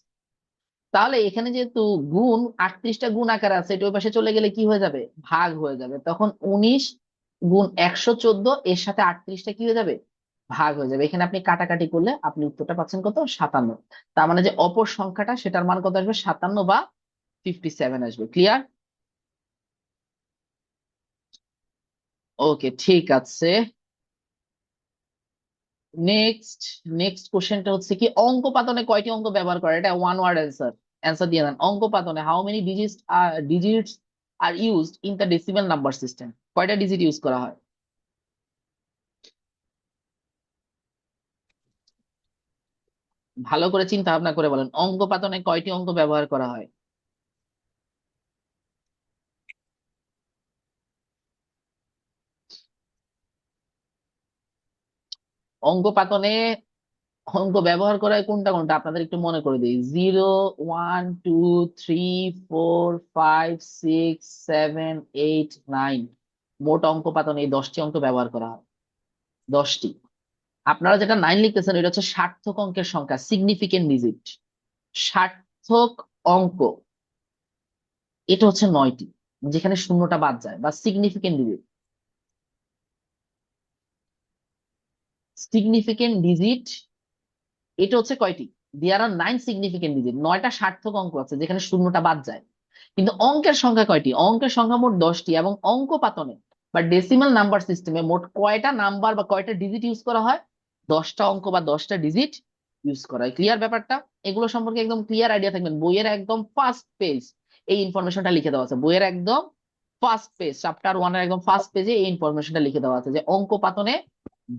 তাহলে এখানে যেহেতু গুণ 38টা গুণ আকারে আছে, এটা ওই পাশে চলে গেলে কি হয়ে যাবে, ভাগ হয়ে যাবে। তখন 19 গুণ 114 এর সাথে 38টা কি হয়ে যাবে, ভাগ হয়ে যাবে। এখানে আপনি কাটাকাটি করলে আপনি উত্তরটা পাচ্ছেন কত, 57। তার মানে যে অপর সংখ্যাটা সেটার মান কত আসবে, 57 বা 57 আসবে। ক্লিয়ার? ওকে, ঠিক আছে। নেক্সট নেক্সট কোশ্চেনটা হচ্ছে কি, অঙ্ক পাতনে কয়টি অঙ্ক ব্যবহার করে, এটা ওয়ান ওয়ার্ড অ্যান্সার। অ্যান্সার দিয়ে দেন। অঙ্ক পাতনে how many digits are used in the decimal number system, কয়টা ডিজিট ইউজ করা হয়? ভালো করে চিন্তা ভাবনা করে বলেন, অঙ্ক পাতনে কয়টি অঙ্ক ব্যবহার করা হয়? অঙ্ক পাতনে অঙ্ক ব্যবহার করা হয় কোনটা কোনটা আপনাদের একটু মনে করে দিই। 0, 1, 2, 3, 4, 5, 6, 7, 8, 9। মোট অঙ্ক পাতনে এই 10টি অঙ্ক ব্যবহার করা হয়, 10টি। আপনারা যেটা 9 লিখতেছেন এটা হচ্ছে সার্থক অঙ্কের সংখ্যা, সিগনিফিকেন্ট ডিজিট। সার্থক অঙ্ক এটা হচ্ছে 9টি, যেখানে শূন্যটা বাদ যায়, বা সিগনিফিকেন্ট ডিজিট। সিগনিফিকেন্ট ডিজিট এটা হচ্ছে কয়টি, দেয়ার আর 9 সিগনিফিকেন্ট ডিজিট, 9টা সার্থক অঙ্ক আছে যেখানে শূন্যটা বাদ যায়। কিন্তু অঙ্কের সংখ্যা কয়টি, অঙ্কের সংখ্যা মোট 10টি। এবং অঙ্ক পাতনে বা ডেসিমাল নাম্বার সিস্টেমে মোট কয়টা নাম্বার বা কয়টা ডিজিট ইউজ করা হয়, 10টা অঙ্ক বা 10টা ডিজিট ইউজ করা হয়। ক্লিয়ার ব্যাপারটা? এগুলো সম্পর্কে একদম ক্লিয়ার আইডিয়া থাকবেন। বইয়ের একদম ফার্স্ট পেজ এই ইনফরমেশনটা লিখে দেওয়া আছে, বইয়ের একদম ফার্স্ট পেজ, চ্যাপ্টার 1 এর একদম ফার্স্ট পেজে এই ইনফরমেশনটা লিখে দেওয়া আছে যে অঙ্ক পাতনে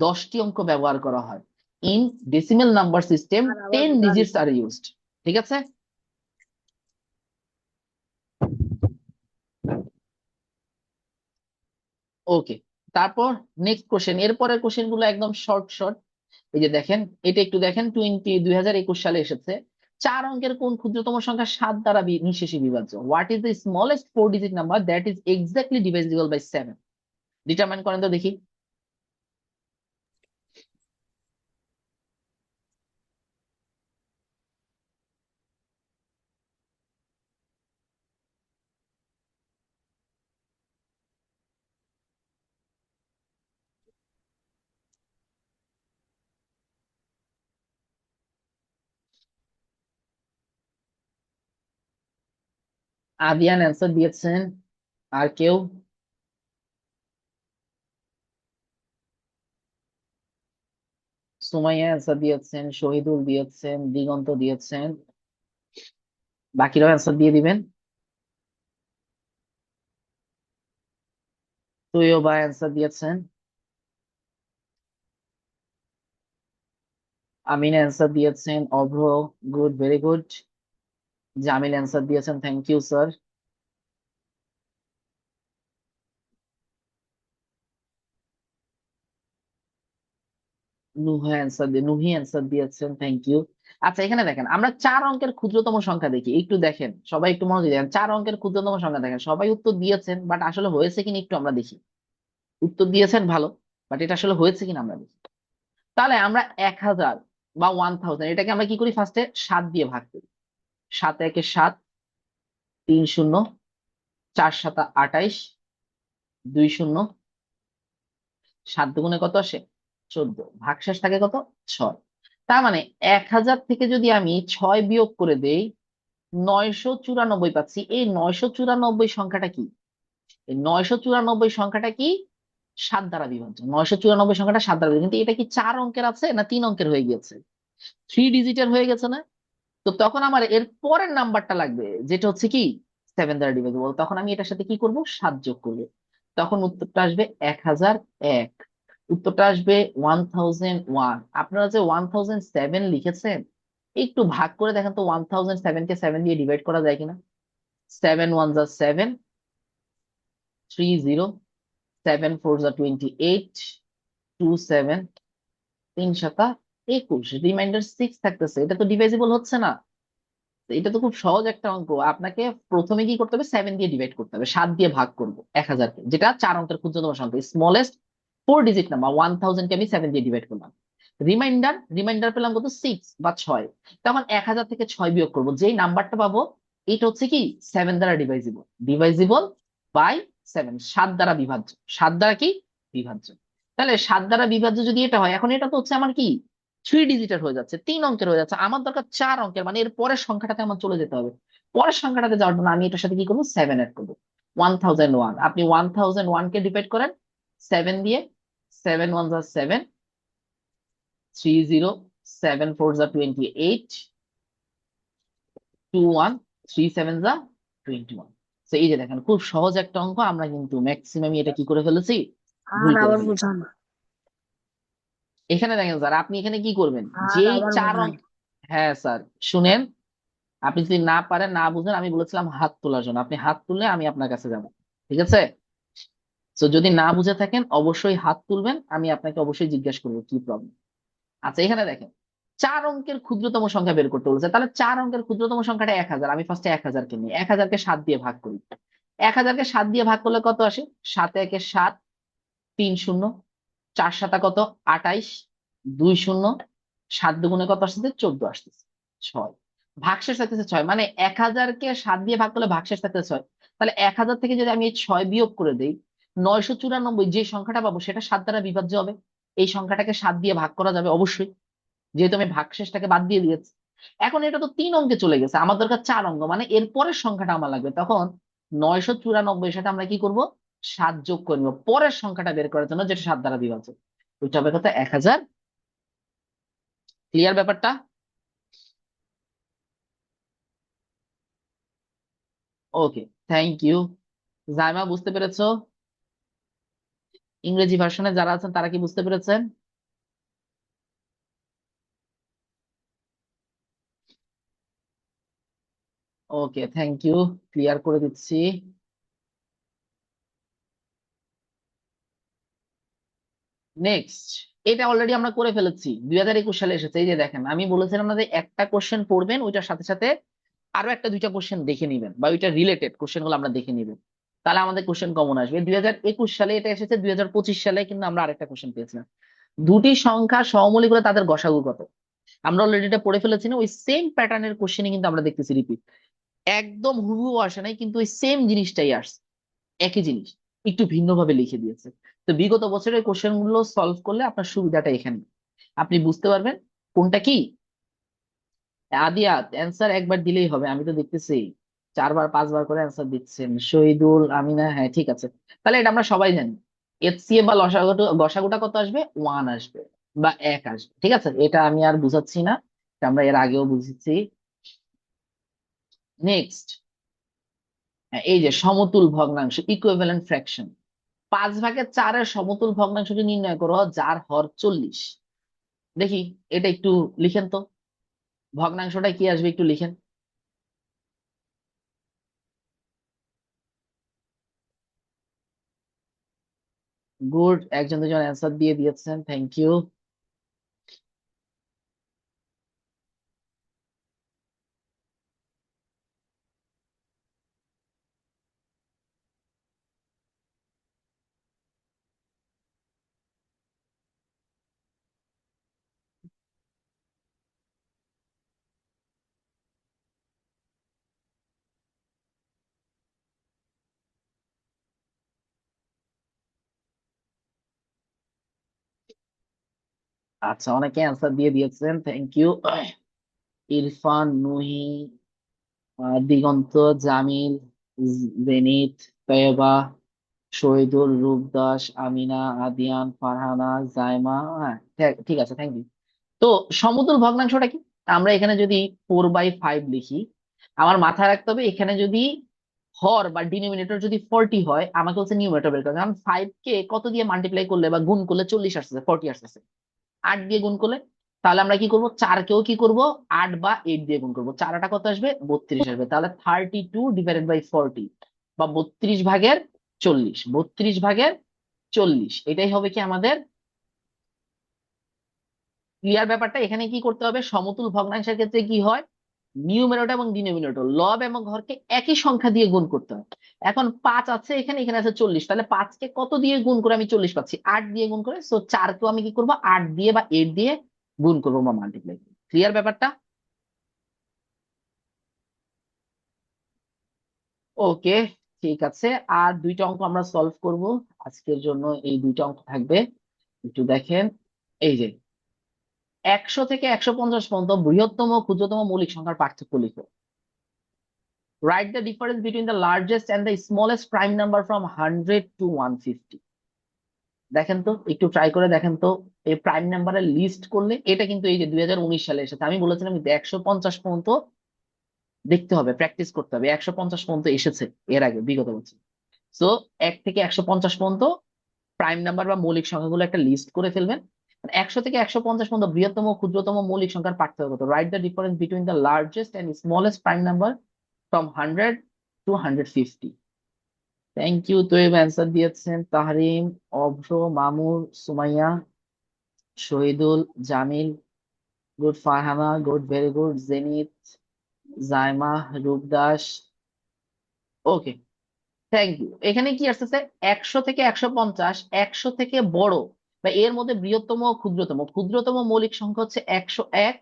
10টি অঙ্ক ব্যবহার করা হয়। In decimal number system 10 digits are used. ঠিক আছে? ওকে, তারপর নেক্সট কোশ্চেন। এরপরের কোশ্চেন গুলো একদম শর্ট শর্ট। এই যে দেখেন, এটা একটু দেখেন, 2021 সালে এসেছে। 4 অঙ্কের কোন ক্ষুদ্রতম সংখ্যা 7 দ্বারা নিঃশেষে বিভাজ্য? What is the smallest 4 digit number that is exactly divisible by 7? Determine করেন তো দেখি। আদিয়ান অ্যান্সার দিয়েছেন, আর কেউ? সুমাইয়া অ্যান্সার দিয়েছেন, শহীদুল দিয়েছেন, দিগন্ত দিয়েছেন। বাকিরাও অ্যান্সার দিয়ে দিবেন। তুইও বা অ্যান্সার দিয়েছেন। আমিন অ্যান্সার দিয়েছেন, Avro, good, very good. Jamil answer দিয়েছেন, thank you sir. Nuhi answer দিয়েছেন, থ্যাংক ইউ। আচ্ছা, এখানে দেখেন, আমরা 4 অঙ্কের ক্ষুদ্রতম সংখ্যা দেখি, একটু দেখেন সবাই, একটু মনোযোগ দেখেন। 4 অঙ্কের ক্ষুদ্রতম সংখ্যা দেখেন, সবাই উত্তর দিয়েছেন, বাট আসলে হয়েছে কিনা একটু আমরা দেখি। উত্তর দিয়েছেন ভালো, বাট এটা আসলে হয়েছে কিনা আমরা দেখি। তাহলে আমরা 1000 বা 1000 এটাকে আমরা কি করি, ফার্স্টে 7 দিয়ে ভাগ করি। 7 একে 7, 3 শূন্য, 4 7 28, 2 শূন্য, 7 দুগুণে কত আসে, 14, ভাগশেষ থাকে কত, 6। তার মানে 1000 থেকে যদি আমি 6 বিয়োগ করে দেই, 994 পাচ্ছি। এই 994 সংখ্যাটা কি, এই 994 সংখ্যাটা কি 7 দ্বারা বিভাজ্য। 994 সংখ্যাটা 7 দ্বারা বিভাজ্য। কিন্তু এটা কি 4 অঙ্কের আছে না 3 অঙ্কের হয়ে গিয়েছে, 3 ডিজিটের হয়ে গেছে না? তো তখন আমার এর পরের নাম্বারটা লাগবে, যেটা হচ্ছে কি 7 দ্বারা ডিভাইজেবল। তখন আমি এটার সাথে কি করব, 7 যোগ করবো। তখন উত্তরটা আসবে 1001। উত্তরটা আসবে 1001। আপনারা যে 1007 লিখেছেন, একটু ভাগ করে দেখেন তো 1007 কে 7 দিয়ে ডিভাইড করা যায় কিনা। 7 1 যা 7, 3 0, 7 4 28, 2 7, 3 7 21, রিমাইন্ডার 6 থাকতেছে, এটা তো ডিভাইজেবল হচ্ছে না। তো এটা তো খুব সহজ একটা অঙ্ক, আপনাকে প্রথমে কি করতে হবে, 7 দিয়ে ডিভাইড করতে হবে, 7 দিয়ে ভাগ করবো 1000 কে, যেটা 4 অঙ্কের ক্ষুদ্রতম সংখ্যা, স্মলেস্ট 4 ডিজিট নাম্বার 1000 কে আমি 7 দিয়ে ডিভাইড করলাম। রিমাইন্ডার রিমাইন্ডার পেলাম কত, 6 বা 6। তখন 1000 থেকে 6 বিয়োগ করবো, যেই নাম্বারটা পাবো এটা হচ্ছে কি 7 দ্বারা ডিভাইজিবল, ডিভাইজিবল বাই 7, 7 দ্বারা বিভাজ্য, 7 দ্বারা কি বিভাজ্য। তাহলে 7 দ্বারা বিভাজ্য যদি এটা হয়, এখন এটা তো হচ্ছে আমার কি 3 ডিজিটের হয়ে যাচ্ছে, 3 অঙ্কের হয়ে যাচ্ছে, আমার দরকার 4 অঙ্কের, মানে এর পরের সংখ্যাটাতে আমার চলে যেতে হবে। পরের সংখ্যাটাতে যাওয়ার জন্য আমি এটার সাথে কি করবো, 7 অ্যাড করবো। 1001, আপনি 1001 কে ডিভাইড করেন 7 দিয়ে, 7 1 যা 7, 30, 7 4 যা 28, 21, 3 7 যা 21। তো এই যে দেখেন খুব সহজ একটা অঙ্ক, আমরা কিন্তু ম্যাক্সিমাম এটা কি করে ফেলেছি, ভুল আর করে আবার ফেলেছি। বুঝান। এখানে দেখেন স্যার, আপনি এখানে কি করবেন, আর যেই আবার 4 বুঝান। অঙ্ক, হ্যাঁ স্যার শুনেন, আপনি যদি না পারেন না বুঝেন, আমি বলেছিলাম হাত তোলার জন্য, আপনি হাত তুললে আমি আপনার কাছে যাব, ঠিক আছে? তো যদি না বুঝে থাকেন অবশ্যই হাত তুলবেন, আমি আপনাকে অবশ্যই জিজ্ঞাসা করবো কি প্রবলেম। আচ্ছা এখানে দেখেন 4 অঙ্কের ক্ষুদ্রতম সংখ্যা বের করতে বলেছে, তাহলে 4 অঙ্কের ক্ষুদ্রতম সংখ্যাটা 1000, আমি ফার্স্টে 1000 কে নিই, 1000 কে 7 দিয়ে ভাগ করি। 1000 কে 7 দিয়ে ভাগ করলে কত আসে, 7 একে 7, 3 0, 4 7 কত 28, 2 0, 7 দুগুণে কত আসতেছে 14 আসতেছে, 6। ভাগশেষ থাকতেছে 6, মানে 1000 কে 7 দিয়ে ভাগ করলে ভাগশেষ থাকতেছে 6। তাহলে 1000 থেকে যদি আমি এই 6 বিয়োগ করে দেই, 994, যে সংখ্যাটা পাবো সেটা 7 দ্বারা বিভাজ্য হবে। এই সংখ্যাটাকে 7 দিয়ে ভাগ করা যাবে অবশ্যই, যেহেতু আমি ভাগশেষটাকে বাদ দিয়ে দিয়েছি। এখন এটা তো 3 অঙ্কে চলে গেছে, আমার দরকার 4 অঙ্ক, মানে এর পরের সংখ্যাটা আমার লাগবে। তখন 994 এর সাথে আমরা কি করব, 7 যোগ করে নিব পরের সংখ্যাটা বের করার জন্য, যেটা 7 দ্বারা বিভাজ্য। ওইটা হবে কত, 1000। ক্লিয়ার ব্যাপারটা? ওকে, থ্যাংক ইউ। জাইমা বুঝতে পেরেছো? ইংরেজি ভার্সনে যারা আছেন তারা কি বুঝতে পেরেছেন? ওকে, থ্যাংক ইউ, ক্লিয়ার করে দিচ্ছি। নেক্সট, এটা অলরেডি আমরা করে ফেলেছি, 2021 সালে এসেছে। এই যে দেখেন, আমি বলেছিলাম না যে একটা কোশ্চেন পড়বেন, ওইটার সাথে সাথে আরো একটা দুইটা কোশ্চেন দেখে নিবেন, বা ওইটা রিলেটেড কোশ্চেন গুলো আমরা দেখে নিবেন, তাহলে আমাদের কোশ্চেন কমন আসবে। 2021 সালে এটা এসেছে, 2025 সালে কিন্তু আমরা আরেকটা কোশ্চেন পেয়েছিলাম। দুটি সংখ্যা সহমৌলিক হলে তাদের গসাগু কত? আমরা অলরেডি এটা পড়ে ফেলেছি না, ওই সেম প্যাটার্নের কোশ্চেনই কিন্তু আমরা দেখতেছি রিপিট, একদম হুবহু আসে নাই, কিন্তু ওই সেম জিনিসটাই আসছে, একই জিনিস একটু ভিন্নভাবে লিখে দিয়েছে। তো বিগত বছরের কোশ্চেন গুলো সলভ করলে আপনার সুবিধাটা এখানে, আপনি বুঝতে পারবেন কোনটা কি। আদিয়াত অ্যান্সার একবার দিলেই হবে, আমি তো দেখতেছি 4 বার 5 বার করে অ্যান্সার দিচ্ছেন। শহীদুল, আমিনা, হ্যাঁ ঠিক আছে। তাহলে এটা আমরা সবাই জানি, HCF বা লসাগুটা গসাগুটা কত আসবে, 1 আসবে বা 1 আসবে, ঠিক আছে? এটা আমি আর বুঝাচ্ছি না, এটা আমরা এর আগেও বুঝেছি। নেক্সট, এই যে সমতুল ভগ্নাংশ, ইকুইভ্যালেন্ট ফ্র্যাকশন, 5/4 সমতুল ভগ্নাংশটি নির্ণয় করো যার হর 40। দেখি এটা একটু লিখেন তো, ভগ্নাংশটা কি আসবে একটু লিখেন। গুড, একজন দুজন অ্যান্সার দিয়ে দিয়েছেন, থ্যাংক ইউ। আচ্ছা, অনেকে অ্যান্সার দিয়ে দিয়েছেন, থ্যাংক ইউ। ইরফান, নুহি, দিগন্ত, জামিল, জেনিত, তৈবা, শহীদুল, রূপদাস, আমিনা, আদিয়ান, ফারহানা, জাইমা, হ্যাঁ ঠিক আছে, থ্যাংক ইউ। তো সমতুল ভগ্নাংশটা কি, আমরা এখানে যদি 4/5 লিখি, আমার মাথায় রাখতে হবে এখানে যদি হর বা ডিনোমিনেটর যদি 40 হয়, আমাকে হচ্ছে নিউমারেটর বের করতে হবে। কারণ 5 কে কত দিয়ে মাল্টিপ্লাই করলে বা গুণ করলে 40 আসতেছে, 40 আসতেছে, 8 দিয়ে গুণ করলে। তাহলে আমরা কি করব, 4 কেও কি করব 8 বা 8 দিয়ে গুণ করব, 4টা কত আসবে 32 আসবে। তাহলে 32 ডিভাইডেড বাই 40, বা 32/40, 32/40, 40, এটাই হবে কি আমাদের ক্লিয়ার ব্যাপারটা। এখানে কি করতে হবে, সমতুল ভগ্নাংশের ক্ষেত্রে কি হয়, নিউমেরেটর এবং ডিনোমিনেটর লব এবং হরকে একই সংখ্যা দিয়ে গুণ করতে হয়। এখন 5 আছে এখানে, এখানে আছে 40, তাহলে 5 কে কত দিয়ে গুণ করে আমি 40 পাচ্ছি, 8 দিয়ে গুণ করে। সো 4 কেও আমি কি করবো, 8 দিয়ে বা 8 দিয়ে গুণ করবো বা মাল্টিপ্লাই। ক্লিয়ার ব্যাপারটা? ওকে, ঠিক আছে। আর দুইটা অঙ্ক আমরা সলভ করব আজকের জন্য, এই দুইটা অঙ্ক থাকবে। একটু দেখেন, এই যে 100 থেকে 150 পর্যন্ত বৃহত্তম ও ক্ষুদ্রতম মৌলিক সংখ্যার পার্থক্য লিখো। Write the difference between the largest and the smallest prime number from 100 to 150। দেখেন তো, একটু ট্রাই করে দেখেন তো, এই প্রাইম নাম্বারের লিস্ট করলে, এটা কিন্তু এই যে 2019 সালে এসেছে। আমি বলেছিলাম কিন্তু 150 পর্যন্ত দেখতে হবে, প্র্যাকটিস করতে হবে। 150 পর্যন্ত এসেছে এর আগে বিগত বছর। সো 1 থেকে 150 পর্যন্ত প্রাইম নাম্বার বা মৌলিক সংখ্যাগুলো একটা লিস্ট করে ফেলবেন। 100 থেকে 150 পর্যন্ত বৃহত্তম ও ক্ষুদ্রতম মৌলিক সংখ্যার পার্থক্য কত? Write the difference between the largest and smallest prime number from 100 to 150। Thank you. তো এবার অ্যান্সার দিয়েছেন Tahrim, Avro, Mamur, Sumaiya, Shahidul, Jamil, good, Farhana good, very good, Zenith, Zaima, Rupdas. Okay, thank you. এখানে কি আসতেছে, 100 থেকে 150, 100 থেকে বড় বা এর মধ্যে বৃহত্তম ও ক্ষুদ্রতম, ক্ষুদ্রতম মৌলিক সংখ্যা হচ্ছে 101,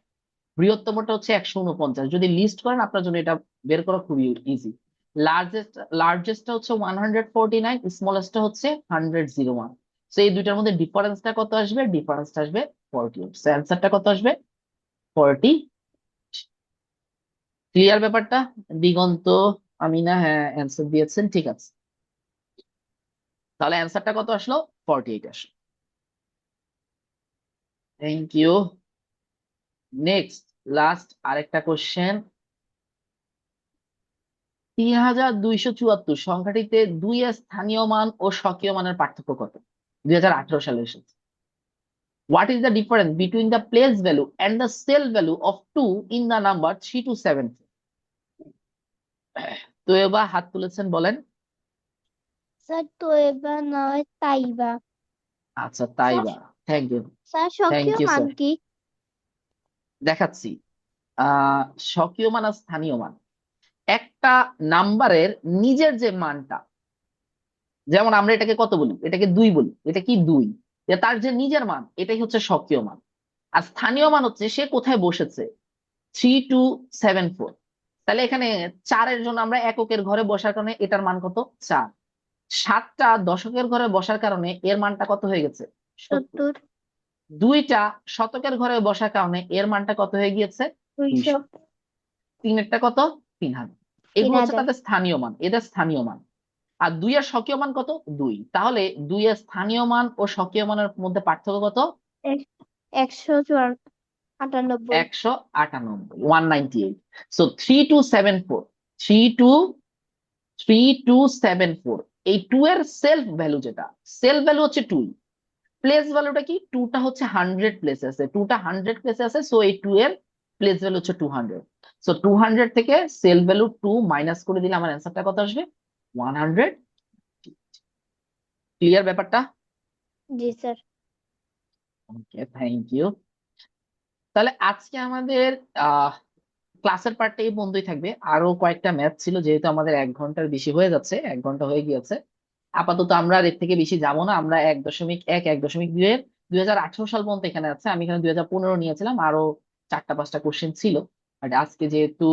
বৃহত্তমটা হচ্ছে 149। যদি লিস্ট করেন আপনার জন্য এটা বের করা খুবই ইজি। লার্জেস্টটা হচ্ছে 149, স্মলেস্টটা হচ্ছে 101। তো এই দুইটার মধ্যে ডিফারেন্সটা কত আসবে, ডিফারেন্সটা আসবে 48। সো অ্যান্সারটা কত আসবে, 40। ক্লিয়ার ব্যাপারটা? দিগন্ত, আমিনা, হ্যাঁ অ্যান্সার দিয়েছেন, ঠিক আছে। তাহলে অ্যান্সারটা কত আসলো, 48 আসলো। Thank you. নেক্সট, লাস্ট আরেকটা কোশ্চেন। 3274 সংখ্যাটিতে 2 এর স্থানীয় মান ও স্বকীয় মানের পার্থক্য কত? 2018 সালে এসেছে। What is the difference between the place value and the sell value of 2 in the number 3 to 7? তো এবার হাত তুলেছেন, বলেন। স্যার তো এবার নয় তাইবা। আচ্ছা, তাই স্যার বা, থ্যাংক ইউ। স্যার থ্যাংক স্বকীয় ইউ মান স্যার। কি? দেখাচ্ছি। স্বকীয় মান আর স্থানীয় মান, একটা নাম্বারের নিজের যে মানটা, যেমন আমরা এটাকে কত বলি, এটাকে 2 বলি, এটা কি 2, তার যে নিজের মান এটাই হচ্ছে স্বকীয় মান। আর স্থানীয় মান হচ্ছে সে কোথায় বসেছে, 3274। তাহলে এখানে 4-এর জন্য আমরা এককের ঘরে বসার কারণে এটার মান কত, 4। 7টা দশকের ঘরে বসার কারণে এর মানটা কত হয়ে গেছে, 70। 70। 2টা শতকের ঘরে বসার কারণে এর মানটা কত হয়ে গিয়েছে, 200। 200। 3-এরটা কত, 3000। এগুলো হচ্ছে 3000। তাদের স্থানীয় মান, এদের স্থানীয় মান। আর 2-এর স্বকীয় মান কত, 2। তাহলে 2-এর স্থানীয় মান ও স্বকীয় মানের মধ্যে পার্থক্য কত, 198। 198, 198। সো 3274, 3274, এই 2 এর সেলফ ভ্যালু যেটা, সেলফ ভ্যালু হচ্ছে 2, প্লেস ভ্যালুটা কি, 2টা হচ্ছে 100 প্লেসে আছে, 2টা 100 প্লেসে আছে। সো এই 2 এর প্লেস ভ্যালু হচ্ছে 200। সো 200 থেকে সেলফ ভ্যালু 2 মাইনাস করে দিলে আমার অ্যান্সারটা কত আসবে, 100। ক্লিয়ার ব্যাপারটা? জি স্যার। Okay, thank you. তাহলে আজকে আমাদের আহ ক্লাসের পার্টটা এই বন্ধই থাকবে। আরো কয়েকটা ম্যাথ ছিল, যেহেতু আমাদের 1 ঘন্টার বেশি হয়ে যাচ্ছে, 1 ঘন্টা হয়ে গিয়েছে। আপাতত আমরা আর এর থেকে বেশি যাব না। আমরা 1.1, 1.2 এর 2018 সাল পর্যন্ত এখানে আছে। আমি এখানে 2015 নিয়েছিলাম, আরো 4টা 5টা কোশ্চেন ছিল। বাট আজকে যেহেতু